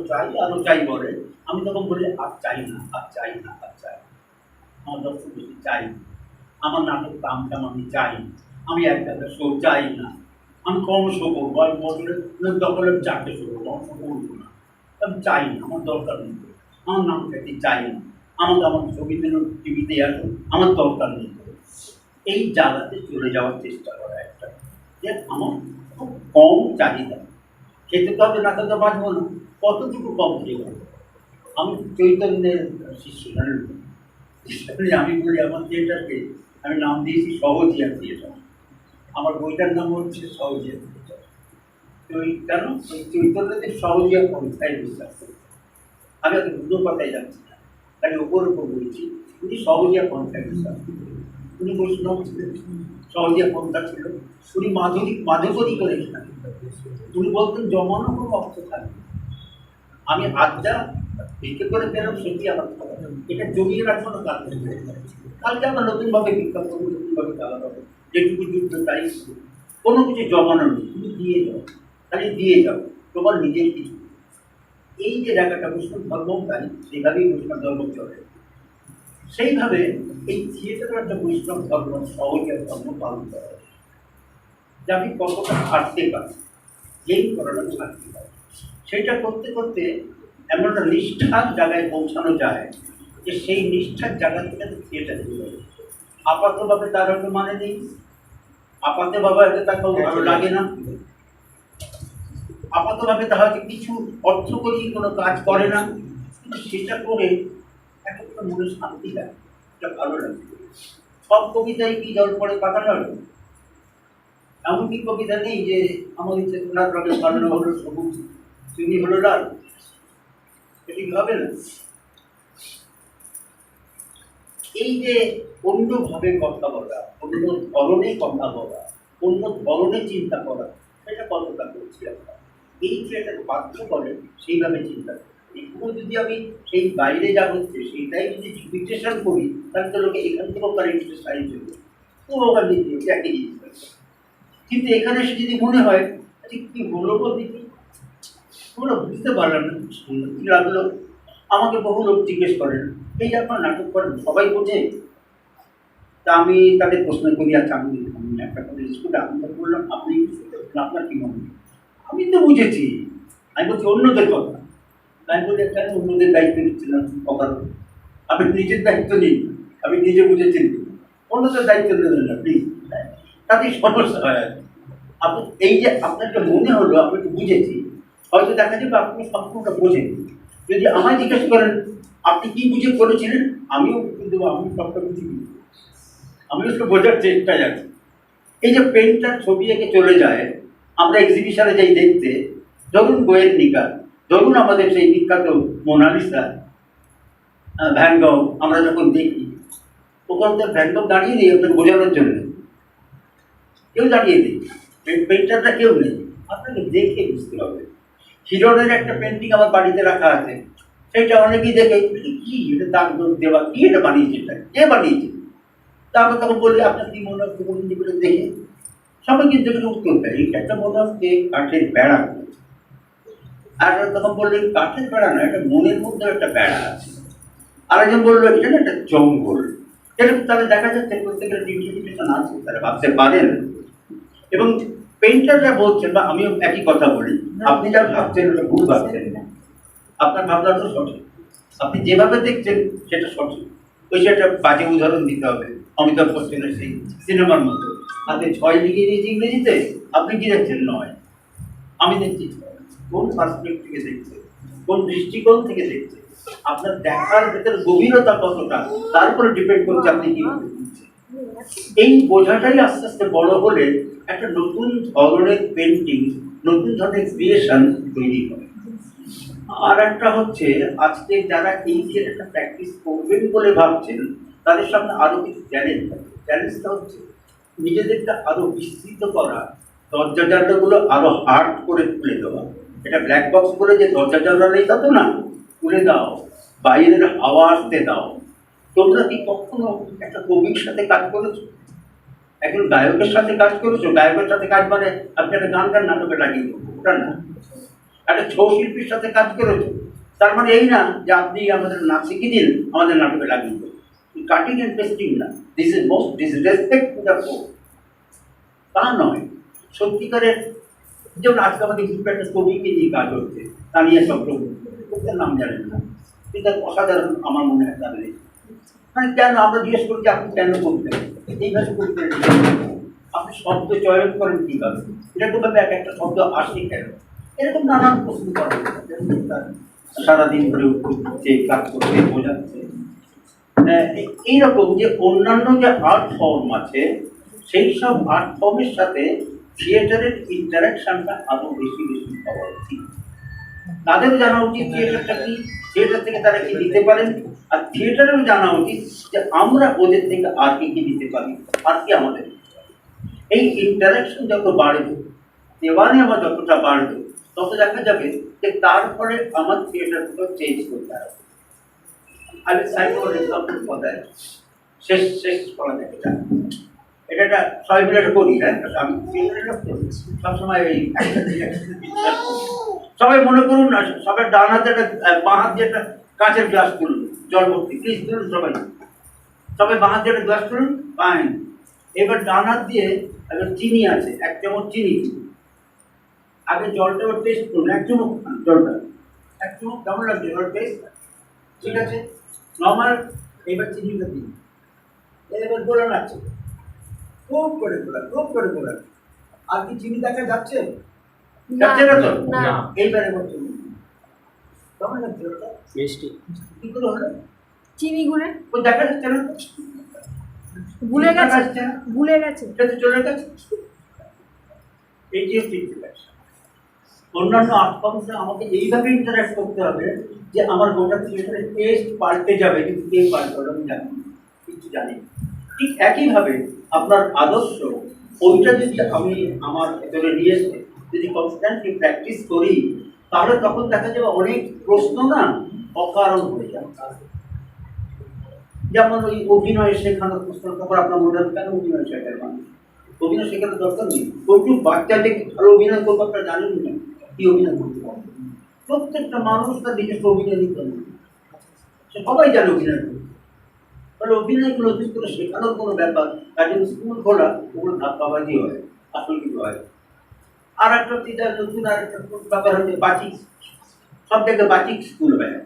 চাই বলে, আমি তখন বলি আর চাই না, আর চাই না, আর চাই না। আমার দর্শক বেশি চাই না, আমার নাটক দামটাম আমি চাই না, আমি একটা শো চাই না, আমি কম শো করবো, আমি বছরের দখলে 4টে শো করবো, আমার শো করবো না, আমি চাই না, আমার দরকার নেই, আমার নাম খেতে চাই না, আমাকে আমার ছবি দিল টিভিতে আসুন, আমার দরকার নেই। এই জায়গাতে চলে যাওয়ার চেষ্টা করা একটা, যে আমার খুব কম চাহিদা, খেতে তো হবে, না খেতে বাঁচবো না, কতটুকু কম খেয়ে গেল। আমি চৈতন্যের শিষ্য, জানেন তো? আমি বলি আমার থিয়েটারকে আমি নাম দিয়েছি সহজিয়া থিয়েটার। আমার বইটার নাম হচ্ছে সহজিয়া থিয়েটার। তো কেন ওই চৈতন্যদের সহজিয়া পন্থায় বিশ্বাস করি। আমি হয়তো দুটো কথাই যাচ্ছি না, তাই ওপর বলছি, উনি সহজিয়া পন্থায় বিশ্বাস করেন। উনি বৈষ্ণব ছিলেন, সহজিয়া পন্থা ছিল, উনি মাধবরী করেছিলেন। উনি বলতেন জমানো কোনো অর্থ থাকবে, আমি আজটা ভিক্ষে করে পেলাম সেটি আমার খাবার, এটা জমিয়ে রাখবো না, কালকে আমরা নতুনভাবে ভিক্ষা করবো, নতুনভাবে খাওয়া পাবো, যেটুকু যুদ্ধ তাই কোনো কিছু জমানো নেই, তুমি দিয়ে যাও, খালি দিয়ে যাও, তোমার নিজের কিছু। এই যে জায়গাটা বৈষ্ণব ধর্ম, তাই সেভাবেই বৈষ্ণব ধর্ম চলে। সেইভাবে এই থিয়েটারের একটা বৈষ্ণব ধর্ম, সহজের ধর্ম পালন করা হয়, যে আমি কতটা ছাড়তে পারি, যেই করাটা ছাড়তে পারি, সেইটা করতে করতে এমন একটা নিষ্ঠার জায়গায় পৌঁছানো যায় যে সেই নিষ্ঠার জায়গা থেকে থিয়েটার চলে যায়। আপাতভাবে তার হয়তো মানে নেই, আপাতভাবে তাকে ভালো লাগে না, আপাতভাবে তা হয়তো কিছু অর্থ করিয়ে কোনো কাজ করে না, কিন্তু সেটা করে একটা মনে শান্তি দেয়, এটা ভালো লাগে। সব কবিতায় কি জল পড়ে পাতা নয়, এমন কি কবিতা নেই যে আমার ইচ্ছে তোমার রঙের বর্ণ হলো সবুজ, তুমি হলো লাল, এটি হবে না। এই যে অন্যভাবে কথা বলা, অন্য ধরনে কথা বলা, অন্য ধরনে চিন্তা করা, এটা কতটা করছি আমরা। এই থিয়েটার বাধ্য করে সেইভাবে চিন্তা করি। এগুলো যদি আমি সেই বাইরে যা হচ্ছে সেইটাই যদি ডিকটেশন করি, তাহলে তো লোকে এখান থেকেও তার ইন্টারেস্ট হারিয়ে চলবে, তো ওখান থেকে একই জিনিস করছে। কিন্তু এখানে এসে যদি মনে হয় ঠিক কি হলো বলতে কি তোমরা বুঝতে পারলাম না, কি লাগলো। আমাকে বহু লোক জিজ্ঞেস করেন এই যে আপনার নাটক করেন সবাই বোঝে, তা আমি তাদের প্রশ্ন করি, আচ্ছা আমি একটা করে স্কুলে আমি তো বললাম আপনি আপনার কি মনে হয়? আমি তো বুঝেছি, আমি বলছি অন্যদের কথা, তাই বলি কেন অন্যদের দায়িত্ব নিচ্ছিলাম অকাল, আপনি নিজের দায়িত্ব নিন, আমি নিজে বুঝেছি, অন্যদের দায়িত্ব নেবেন না প্লিজ, তাদের সমস্যা হয় আর কি। আপনি এই যে আপনার যে মনে হলো আপনি তো বুঝেছি, হয়তো দেখা যাবে আপনি সম্পূর্ণ বোঝেন। যদি আমায় জিজ্ঞেস করেন আপনি কি বুঝে করেছিলেন, আমিও উত্তর দেবো আমি সবটা বুঝি, আমিও সেটা বোঝার চেষ্টায় আছি। এই যে পেন্টার ছবি এঁকে চলে যায়, আমরা এক্সিবিশনে যাই দেখতে, ধরুন গোয়েন্নিকা, ধরুন আমাদের সেই বিখ্যাত মোনালিসা, ভ্যান গঘ, আমরা যখন দেখি ওখানে তো ভ্যান গঘ দাঁড়িয়ে নেই আপনাকে বোঝানোর জন্য, কেউ দাঁড়িয়ে নেই, পেন্টারটা কেউ নেই, আপনাকে দেখে বুঝতে হবে। হিরনের একটা পেন্টিং আমার বাড়িতে রাখা আছে, সেটা অনেকেই দেখে কি এটা দাগ দেওয়া, কি এটা বানিয়েছে, এটা কে বানিয়েছে? তারপর তখন বললে আপনার কি মনে হচ্ছে বলুন যেগুলো দেখে সবাই কিন্তু এগুলো উত্তর দেয় এটা একটা মনে হচ্ছে কাঠের বেড়া। আর তখন বললে কাঠের বেড়া না, এটা মনের মধ্যে একটা বেড়া আছে। আরেকজন বললো এটা না একটা জঙ্গল। এরকম তাহলে দেখা যাচ্ছে প্রত্যেকের ডিফিনেশন আছে, তারা ভাবতে পারেন। এবং পেইন্টাররা বলছেন, বা আমিও একই কথা বলি, আপনি যা ভাবছেন ওটা ভুল ভাবছেন না, আপনার ভাবনা তো সঠিক, আপনি যেভাবে দেখছেন সেটা সঠিক। ওই সেটা বাজে উদাহরণ দিতে হবে অমিতাভ বচ্চনের সেই সিনেমার মতো, আপনি 6 লিখে দিয়েছি ইংরেজিতে, আপনি কি দেখছেন 9, আমি দেখছি 6। কোন পার্সপেক্টিভ থেকে দেখছে, কোন দৃষ্টিকোণ থেকে দেখছে, আপনার দেখার ভেতর গভীরতা কতটা তার উপরে ডিপেন্ড করছে আপনি কি বুঝছেন। এই বোঝাটাই আস্তে আস্তে বড় হলে একটা নতুন ধরনের পেন্টিং, নতুন ধরনের ক্রিয়েশন তৈরি হয়। আর একটা হচ্ছে আজকে যারা এই থিয়েটারটা প্র্যাকটিস করবেন বলে ভাবছেন, তাদের সামনে আরো কিছু চ্যালেঞ্জ আছে। চ্যালেঞ্জটা হচ্ছে নিজেদেরটা আরো বিস্তৃত করা, দরজা জানলাগুলো আরো হার্ড করে খুলে দেওয়া। এটা ব্ল্যাক বক্স করে যে দরজা জানলা নেই তা তো না, খুলে দাও, বাইরের হাওয়া আসতে দাও। তোমরা কি কখনো একটা কবির সাথে কাজ করেছো, একজন গায়কের সাথে কাজ করেছো? গায়কের সাথে কাজ মানে আপনি একটা গান গান নাটকে লাগিয়ে দেবো, ওটা না। একটা ছৌ শিল্পীর সাথে কাজ করেছো, তার মানে এই না যে আপনি আমাদের নাচ শিখিয়ে দিন, আমাদের নাটকে লাগিয়ে দেবো। কাটিং অ্যান্ড পেস্টিং না, this is most disrespect to the poor. তা নয়, সত্যিকারের। যেমন আজকে আমাদের কিছু একটা কবিকে নিয়ে কাজ হচ্ছে, তানিয়া চক্রবর্তী, ওদের নাম জানেন না, কিন্তু অসাধারণ আমার মনে হয় জানলে। মানে কেন আমরা জিজ্ঞেস করি যে আপনি কেন করতেন, এইভাবে করতেন, আপনি শব্দ চয়ন করেন কিভাবে, এরকম ভাবে এক একটা শব্দ আসে কেন, এরকম নানান প্রশ্ন করা সারাদিন ধরে উঠছে, কাজ করতে বোঝাচ্ছে। এইরকম যে অন্যান্য যে আর্ট ফর্ম আছে, সেই সব আর্ট ফর্মের সাথে থিয়েটারের ইন্টারাকশনটা আরো বেশি বেশি হওয়া উচিত। তাদের জানা উচিত থিয়েটারটা কি, থিয়েটার থেকে তারা কি দিতে পারেন, আর থিয়েটারেও জানা উচিত যে আমরা ওদের থেকে আর কি কি দিতে পারি, আর কি আমাদের। এই ইন্টারাকশন যত বাড়বে, দেওয়া নেওয়া যতটা বাড়বে, তত দেখা যাবে যে তারপরে আমার থিয়েটারগুলো চেঞ্জ করতে হবে। আমি সাইকেল এক্সাম্পল কথা শেষ শেষ করা যায় এটা একটা সবাই মিলে একটা করি। হ্যাঁ, আমি সবসময় এই সবাই মনে করুন না, সবাই ডান হাতে একটা, বাঁ হাত দিয়ে একটা কাঁচের গ্লাস তুলুন, জল ভর্তি, প্লিজ তুলুন সবাই। সবাই বাঁ হাত দিয়ে একটা গ্লাস তুলুন, পাইন। এবার ডান হাত দিয়ে একটা চিনি আছে, 1 চামচ চিনি। আগে জলটা টেস্ট করুন, 1 চামচ জলটা, 1 চামচ কেমন লাগছে এবার টেস্ট, ঠিক আছে নর্মাল। এবার চিনিটা দিন, এবার গোলান আছে, খুব করে গোলান, খুব করে গোলান। আর কি চিনি দেখা যাচ্ছে? যাচ্ছে না তো? এইবারে বলছি কেমন লাগছে ওটা? মিষ্টি। কি করে হলো? চিনি গুলে ও দেখা যাচ্ছে না, ভুলে গেছে, ভুলে গেছে, এটা তো চলে গেছে। এই যে অন্যান্য আর্ট ফর্মসে আমাকে এইভাবে ইন্টারাক্ট করতে হবে যে আমার গোটা থিয়েটারের টেস্ট পাল্টে যাবে, কিন্তু কে পাল্টাবে আমি জানি না, কিছু জানি না। ঠিক একইভাবে আপনার আদর্শ, ওইটা যদি আমি আমার ভেতরে নিয়ে এসে যদি কনস্ট্যান্টলি প্র্যাকটিস করি, তাহলে তখন দেখা যাবে অনেক প্রশ্ন না অকারণ হয়ে যাবে। যেমন ওই অভিনয় শেখানোর প্রশ্ন, তখন আপনার মনে হবে কেন অভিনয় শেখার মানুষ, অভিনয় শেখানোর দরকার নেই। প্রচুর বাচ্চাদের ভালো অভিনয় করবো, আপনারা জানেন না কি অভিনয় করতে পারবে। প্রত্যেকটা মানুষ তার নিজস্ব অভিনয় নিতে হবে, সবাই জানে অভিনয় করতে। তাহলে অভিনয়গুলো নতুন করে শেখানোর কোনো ব্যাপার, তার জন্য স্কুল খোলা, ওগুলো ধাপ্পাবাজি হয়, আসল কিছু হয়। আর একটা নতুন আর একটা ব্যাপার হচ্ছে বাচিক, সব জায়গায় বাচিক স্কুল হয়।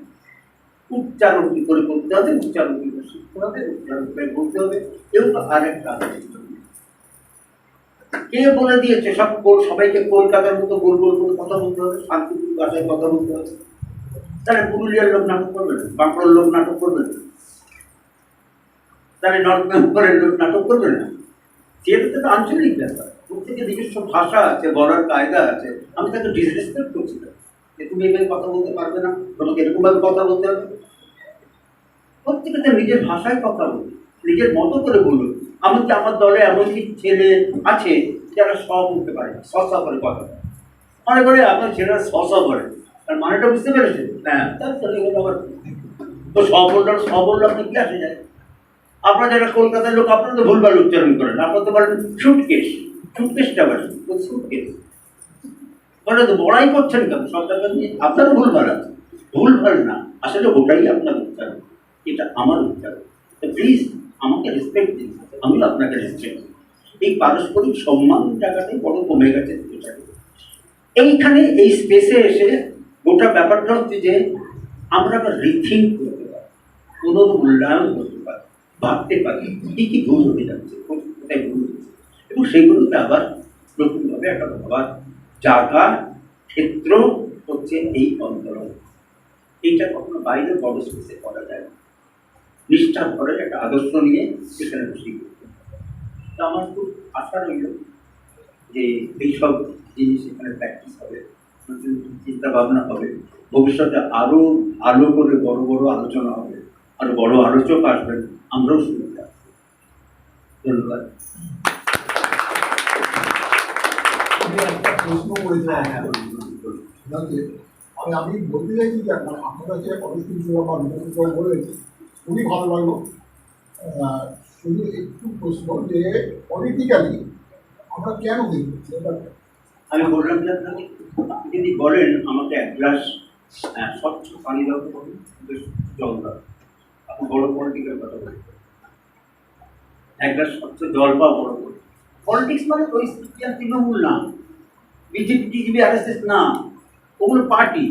উচ্চারণ কি করে করতে হবে, উচ্চারণ কি করে শিখতে হবে, উচ্চারণ করে বলতে হবে, এগুলো আরেকটা। কে বলে দিয়েছে সব সবাইকে কলকাতার মতো গোল গোল করে কথা বলতে হবে, শান্তিপুর ভাষায় কথা বলতে হবে? তাহলে পুরুলিয়ার লোক নাটক করবে না, বাঁকুড়ার লোক নাটক করবে না, তাহলে নর্থ বেঙ্গলের লোক নাটক করবে না। থিয়েটারটা তো আঞ্চলিক ব্যাপার, প্রত্যেকের নিজস্ব ভাষা আছে, বলার কায়দা আছে। আমি তাকে ডিসরেসপেক্ট করছি না যে তুমি এভাবে কথা বলতে পারবে না, তোমাকে এরকমভাবে কথা বলতে হবে। প্রত্যেকে তার নিজের ভাষায় কথা বলুন, নিজের মতো করে বলুন। এমনকি আমার দলে এমন কিছু ছেলে আছে যারা সব বলতে পারে, সসা করে কথা, মনে করে আপনার ছেলেরা সসা করে, আর মানেটা বুঝতে পেরেছেন? হ্যাঁ, তার চলে গেল আবার। তো সবল আপনি কি আসে যায়? আপনারা যারা কলকাতার লোক, আপনারা তো ভুলভাল উচ্চারণ করেন। আপনারা তো বলেন সুটকেসটা বলেন, সুটকেস বলে তো বড়াই করছেন কেন সব জায়গা নিয়ে? আপনারও ভুলভাল আছে। ভুলভাল না, আসলে ওটাই আপনার উচ্চারণ, এটা আমার উচ্চারণ। তো প্লিজ আমাকে রেসপেক্ট দিন, আমিও আপনাকে রেসপেক্ট দিই। এই পারস্পরিক সম্মান জায়গাটাই বড় কমে গেছে। এইখানে এই স্পেসে এসে গোটা ব্যাপারটা হচ্ছে যে আমরা আবার রিথিঙ্ক করতে পারি, পুনর্মূল্যায়ন করতে পারি, ভাবতে পারি কি কি ভুল হয়ে যাচ্ছে, কোথায় ভুল হচ্ছে, এবং সেগুলোকে আবার নতুনভাবে একটা ভাবার জায়গা ক্ষেত্র হচ্ছে এই অন্তরঙ্গ। এইটা কখনো বাইরে বড় স্পেসে করা যায় না। নিষ্ঠার ধরে একটা আদর্শ নিয়ে সেখানে বসে করতে। তো আমার খুব আশা রইল যে এইসব জিনিস এখানে প্র্যাকটিস হবে, নতুন চিন্তা ভাবনা হবে, ভবিষ্যতে আরো ভালো করে বড় বড় আলোচনা হবে, আরো বড় আলোচক আসবেন, আমরাও শুনতে আসবো। ধন্যবাদ। একটা প্রশ্ন করেছিলাম আমি বলতে চাইছি যে মানে আপনার কাছে অনেক কিছু আমার বিশেষ বলেন, খুবই ভালো লাগলো। শুধু একটু প্রশ্ন যে পলিটিক্যালি আমরা কেন দেখছি এটা? আমি বললাম যে আপনাকে, আপনি যদি বলেন আমাকে এক গ্লাস স্বচ্ছ পানি দাও তো বলুন, জল দাও, আপনি বড় পলিটিক্যাল কথা বলেন। এক গ্লাস স্বচ্ছ জল পাও বড় করে। পলিটিক্স মানে ওই সিপিএম তৃণমূল না, বিজেপি টিজিবি আরএসএস না, ওগুলো party.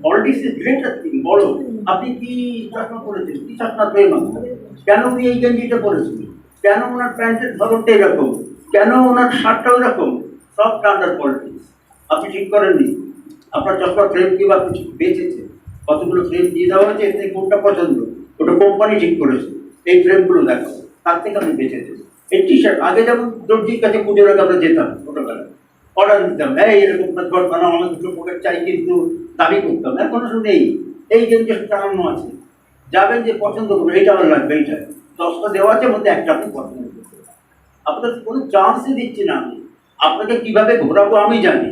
Politics is greater thing, বড়। আপনি কি চশমা পরেছেন, কি চশমা তৈরি, কেন উনি এই গেঞ্জিটা পরেছেন, কেন ওনার প্যান্টের ধরনটা এরকম, কেন ওনার শার্টটাও এরকম, সবটা আন্ডার পলিটিক্স। আপনি ঠিক করেননি, আপনার চশমার ফ্রেম কি বা কিছু বেঁচেছে, কতগুলো ফ্রেম দিয়ে দেওয়া হয়েছে, এতে কোনটা পছন্দ, ওটা কোম্পানি ঠিক করেছে, এই ফ্রেমগুলো দেখো, তার থেকে আপনি বেঁচেছে। এই টি শার্ট আগে যেমন দর্জির কাছে পুজোর আগে আমরা যেতাম ছোটবেলায়, অর্ডার দিতাম, হ্যাঁ এরকম ঘর বানাও, আমার দুটো পকেট চাই, কিন্তু দাবি করতাম। এখন শুধু নেই, এই গেঞ্জি টানানো আছে, যাবেন যে পছন্দ করবেন, এইটা আমার লাগবে, এইটা 10টা দেওয়া আছে, মধ্যে একটা আপনি পছন্দ করতে পারেন। আপনার কোনো চান্সই দিচ্ছি না আমি, আপনাকে কিভাবে ঘোরাবো আমি জানি।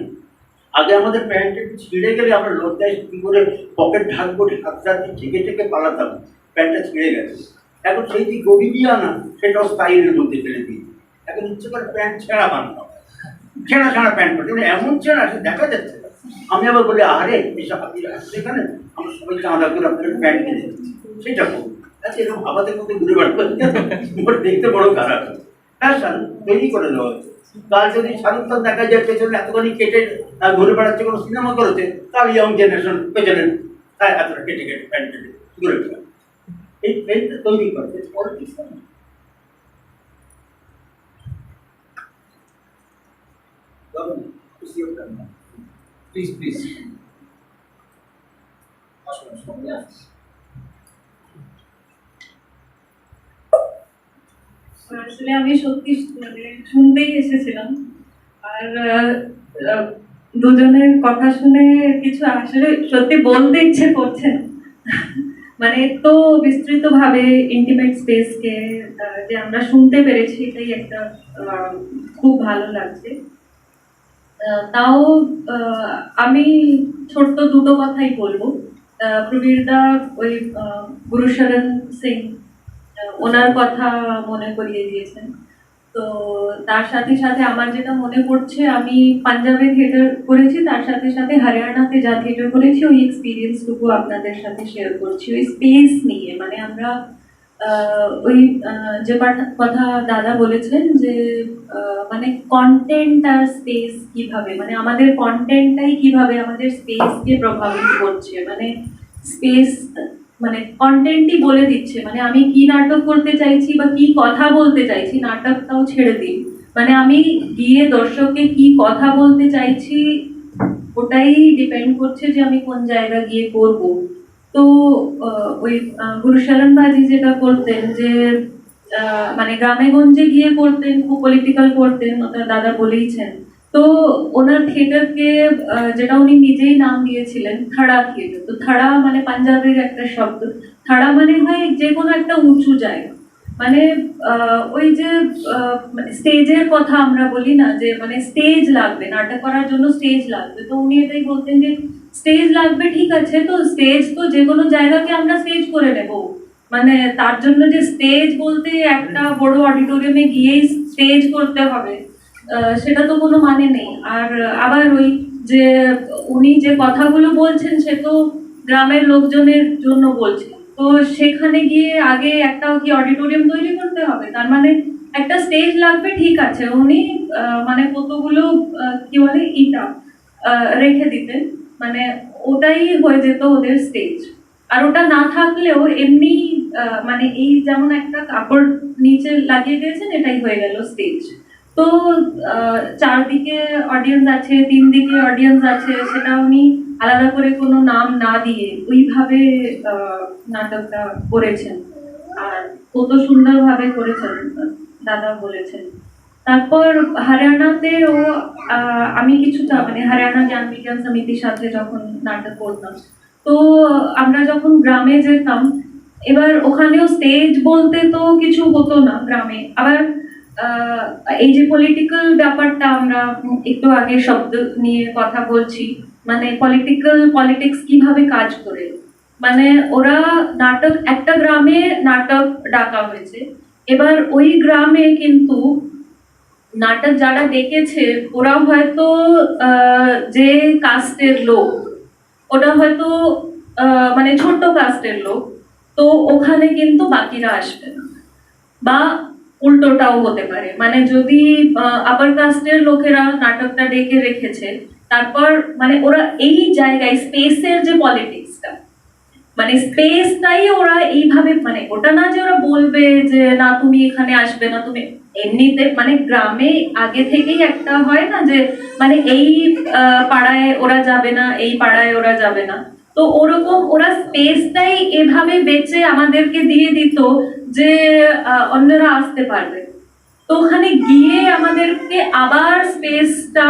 আগে আমাদের প্যান্ট ছিঁড়ে গেলে আমরা লজ্জায় কি করে পকেট ঢাকবো, হাতটা ঢেকে ঢেকে পালাতাম, প্যান্টটা ছিঁড়ে গেছে। এখন সেই যে গরিবই আনা, সেটাও স্টাইলের মধ্যে ফেলে দিই। এখন ইচ্ছে করে প্যান্ট ছেঁড়া বানানো, ছেঁড়া ছাড়া প্যান্ট পরে, এমন ছেঁড়া সে দেখা যাচ্ছে না। আমি আবার বলি, আরে এসব আপনি সেখানে আমরা সবাই চাঁদা করে আপনাকে প্যান্ট কিনে দিচ্ছি, সেটা করুন। আচ্ছা, এরকম আমাদের মধ্যে ঘুরে বেড়াতে দেখতে বড় খারাপ। ফ্যাশন তৈরি করে দেওয়া হচ্ছে। কাল যদি শাহরুখ খান দেখা যায় পেছনে এতখানি কেটে ঘুরে বেড়াচ্ছে, কোনো সিনেমা করেছে, তাহলে ইয়ং জেনারেশন পেছনে এতটা কেটে কেটে প্যান্ট কেটে ঘুরে বেড়াচ্ছে। এই ট্রেনটা তৈরি করে পলিটিক্স। প্লিজ প্লিজ আসলে আমি সত্যি মানে শুনতেই এসেছিলাম, আর দুজনের কথা শুনে কিছু আসলে সত্যি বলতে ইচ্ছে করছে না। মানে তো বিস্তৃত ভাবে ইন্টিমেট স্পেসকে যে আমরা শুনতে পেরেছি, এটাই একটা খুব ভালো লাগছে। তাও আমি ছোট্ট দুটো কথাই বলবো। প্রবীরদা ওই গুরুশরণ সিং ওনার কথা মনে করিয়ে দিয়েছেন। তো তার সাথে সাথে আমার যেটা মনে পড়ছে, আমি পাঞ্জাবে থিয়েটার করেছি, তার সাথে সাথে হরিয়ানাতে যা থিয়েটার করেছি, ওই এক্সপিরিয়েন্সটুকু আপনাদের সাথে শেয়ার করছি ওই স্পেস নিয়ে। মানে আমরা ওই যে কথা দাদা বলেছেন যে মানে কন্টেন্ট আর স্পেস কিভাবে, মানে আমাদের কন্টেন্টটাই কিভাবে আমাদের স্পেসকে প্রভাবিত করছে। মানে স্পেস মানে কন্টেন্টই বলে দিচ্ছে, মানে আমি কি নাটক করতে চাইছি বা কি কথা বলতে চাইছি, নাটকটাও ছেড়ে দিই, মানে আমি গিয়ে দর্শককে কি কথা বলতে চাইছি ওটাই ডিপেন্ড করছে যে আমি কোন জায়গা গিয়ে করব। তো ওই গুরুশরণ বাজি যেটা করতেন, যে মানে গ্রামে গঞ্জে গিয়ে করতেন, খুব পলিটিক্যাল করতেন, ওটা দাদা বলেইছেন। তো ওনার থিয়েটারকে যেটা উনি নিজেই নাম দিয়েছিলেন থাড়া থিয়েটার। তো থাড়া মানে পাঞ্জাবের একটা শব্দ, থাড়া মানে হয় যে কোনো একটা উঁচু জায়গা। মানে ওই যে স্টেজের কথা আমরা বলি না, যে মানে স্টেজ লাগবে, নাটক করার জন্য স্টেজ লাগবে, তো উনি এটাই বলতেন যে স্টেজ লাগবে, ঠিক আছে, তো স্টেজ তো যে কোনো জায়গাকে আমরা স্টেজ করে নেব, মানে তার জন্য যে স্টেজ বলতে একটা বড় অডিটোরিয়ামে গিয়েই স্টেজ করতে হবে, সেটা তো কোনো মানে নেই। আর আবার ওই যে উনি যে কথাগুলো বলছেন সে তো গ্রামের লোকজনের জন্য বলছেন, তো সেখানে গিয়ে আগে একটা কি অডিটোরিয়াম তৈরি করতে হবে, তার মানে একটা স্টেজ লাগবে, ঠিক আছে, উনি মানে কতগুলো কি বলে ইটা রেখে দিতেন, মানে ওটাই হয়ে যেত ওদের স্টেজ। আর ওটা না থাকলেও এমনি মানে এই যেমন একটা কাপড় নিচে লাগিয়ে দিয়েছেন, এটাই হয়ে গেল স্টেজ। তো চারদিকে অডিয়েন্স আছে, তিন দিকে অডিয়েন্স আছে, সেটা উনি আলাদা করে কোনো নাম না দিয়ে ওইভাবে নাটকটা করেছেন, আর কত সুন্দরভাবে করেছেন দাদা বলেছেন। তারপর হরিয়ানাতেও আমি কিছুটা মানে হরিয়ানা জ্ঞান বিজ্ঞান সমিতির সাথে যখন নাটক করতাম, তো আমরা যখন গ্রামে যেতাম, এবার ওখানেও স্টেজ বলতে তো কিছু হতো না গ্রামে। আবার এই যে পলিটিক্যাল ব্যাপারটা আমরা একটু আগে শব্দ নিয়ে কথা বলছি, মানে পলিটিক্স কিভাবে কাজ করে, মানে ওরা নাটক, একটা গ্রামে নাটক ডাকা হয়েছে, এবার ওই গ্রামে কিন্তু নাটক যারা দেখেছে ওরা হয়তো যে কাস্টের লোক, ওটা হয়তো মানে ছোট্ট কাস্টের লোক, তো ওখানে কিন্তু বাকিরা আসবে না, বা উল্টোটাও হতে পারে, মানে যদি আপার কাস্টের লোকেরা নাটকটা ডেকে রেখেছে, তারপর মানে ওরা এই জায়গায় স্পেসের যে পলিটিক্সটা, মানে স্পেসটাই ওরা এইভাবে, মানে ওটা না যে ওরা বলবে যে না তুমি এখানে আসবে না, তুমি এমনিতে মানে গ্রামে আগে থেকেই একটা হয় না যে মানে এই পাড়ায় ওরা যাবে না, এই পাড়ায় ওরা যাবে না, তো ওরকম ওরা স্পেসটাই এভাবে বেচে আমাদেরকে দিয়ে দিত যে অন্যরা আসতে পারবে। তো ওখানে গিয়ে আমাদেরকে আবার স্পেসটা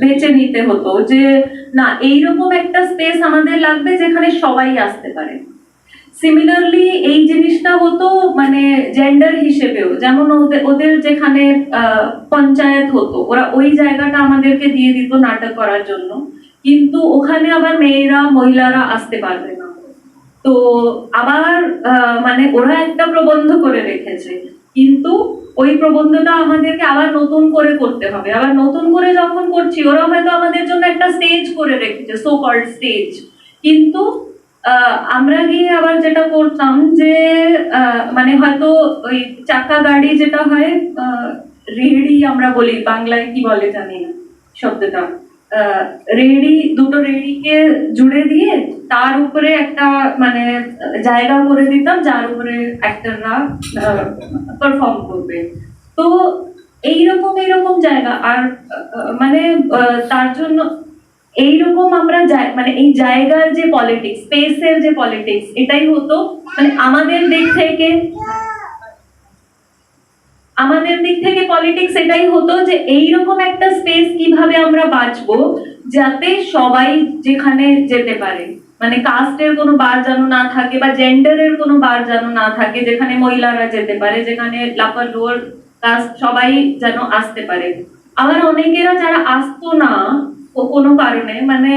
বেছে নিতে হতো যে না এইরকম একটা স্পেস আমাদের লাগবে যেখানে সবাই আসতে পারে। সিমিলারলি এই জিনিসটা হতো মানে জেন্ডার হিসেবেও, যেমন ওদের যেখানে পঞ্চায়েত হতো, ওরা ওই জায়গাটা আমাদেরকে দিয়ে দিত নাটক করার জন্য, কিন্তু ওখানে আবার মহিলারা আসতে পারবে না, তো আবার মানে ওরা একটা প্রবন্ধ করে রেখেছে, কিন্তু ওই প্রবন্ধটা আমাদেরকে আবার নতুন করে করতে হবে, আবার নতুন করে যখন করছি ওরা হয়তো আমাদের জন্য একটা স্টেজ করে রেখেছে, সো কল্ড স্টেজ, কিন্তু আমরা গিয়ে আবার যেটা করতাম যে মানে হয়তো ওই চাকা গাড়ি যেটা হয়, রেড়ি আমরা বলি, বাংলায় কি বলে জানি না শব্দটা, রেড়ি, দুটো রেড়িকে জুড়ে দিয়ে তার উপরে একটা মানে জায়গা করে দিতাম যার উপরে অ্যাক্টররা পারফর্ম করবে। তো এইরকম জায়গা, আর মানে তার জন্য এইরকম আমরা মানে এই জায়গার যে পলিটিক্স, স্পেসের যে পলিটিক্স, এটাই হতো মানে আমাদের দিক থেকে পলিটিক্স এটাই হতো যে এইরকম একটা স্পেস কিভাবে আমরা বাঁচবো যাতে সবাই যেখানে যেতে পারে, মানে কাস্টের কোনো বার যেন না থাকে, বা জেন্ডারের কোনো বার যেন না থাকে, যেখানে মহিলারা যেতে পারে, যেখানে লাপার লোয়ার কাস্ট সবাই যেন আসতে পারে। আবার অনেকেরা যারা আসতো না কোনো কারণে, মানে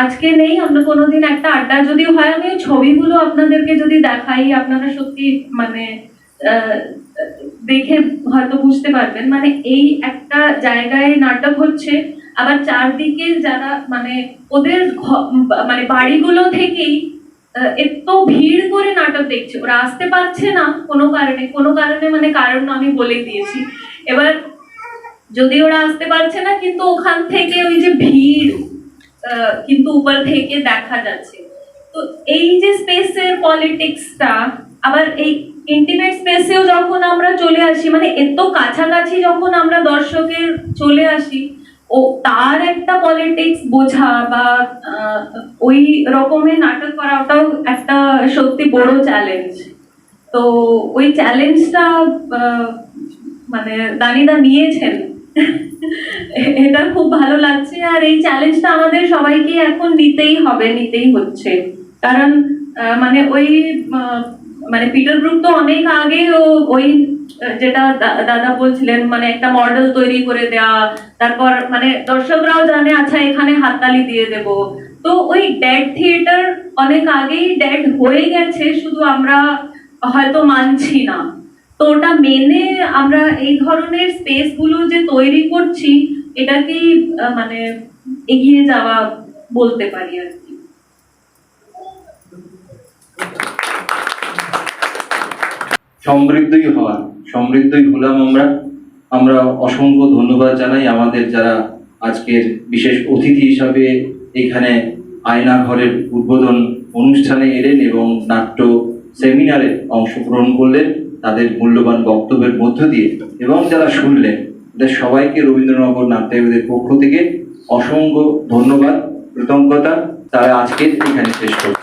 আজকে নেই, অন্য কোনোদিন একটা আড্ডা যদি হয়, আমি ছবিগুলো আপনাদেরকে যদি দেখাই, আপনারা সত্যি মানে দেখে হয়তো বুঝতে পারবেন, মানে এই একটা জায়গায় নাটক হচ্ছে, আবার চারদিকে যারা মানে ওদের মানে বাড়িগুলো থেকেই এত ভিড় করে নাটক দেখছে, ওরা আসতে পারছে না কোনো কারণে মানে কারণ আমি বলে দিয়েছি, এবার যদি ওরা আসতে পারছে না কিন্তু ওখান থেকে ওই যে ভিড় কিন্তু উপর থেকে দেখা যাচ্ছে। তো এই যে স্পেসের পলিটিক্সটা, আবার এই ইন্টিমেট স্পেসেও যখন আমরা চলে আসি, মানে এত কাছাকাছি যখন আমরা দর্শকের চলে আসি, ও তার একটা পলিটিক্স বোঝা বা ওই রকমের নাটক করা, ওটাও একটা সত্যি বড় চ্যালেঞ্জ। তো ওই চ্যালেঞ্জটা মানে দানিদা নিয়েছেন এটা খুব ভালো লাগছে, আর এই চ্যালেঞ্জটা আমাদের সবাইকে এখন নিতেই হচ্ছে, কারণ মানে ওই মানে পিটার ব্রুক তো অনেক আগে ওই যেটা দাদা বলছিলেন, মানে একটা মডেল তৈরি করে দেওয়া, তারপর মানে দর্শকরাও জানে আচ্ছা এখানে হাততালি দিয়ে দেব। তো ওই ডেড থিয়েটার অনেক আগেই ডেড হয়ে গেছে, শুধু আমরা হয়তো মানছি না। তো ওটা মেনে আমরা এই ধরনের স্পেস গুলো যে তৈরি করছি, এটাকেই মানে এগিয়ে যাওয়া বলতে পারি আর কি। সমৃদ্ধই হলাম আমরা অসংখ্য ধন্যবাদ জানাই আমাদের যারা আজকের বিশেষ অতিথি হিসাবে এখানে আয়না ঘরের উদ্বোধন অনুষ্ঠানে এলেন এবং নাট্য সেমিনারে অংশগ্রহণ করলেন তাদের মূল্যবান বক্তব্যের মধ্য দিয়ে, এবং যারা শুনলেন তাদের সবাইকে রবীন্দ্রনগর নাট্যালয়ের পক্ষ থেকে অসংখ্য ধন্যবাদ, কৃতজ্ঞতা। তারা আজকে এখানে শেষ করছে।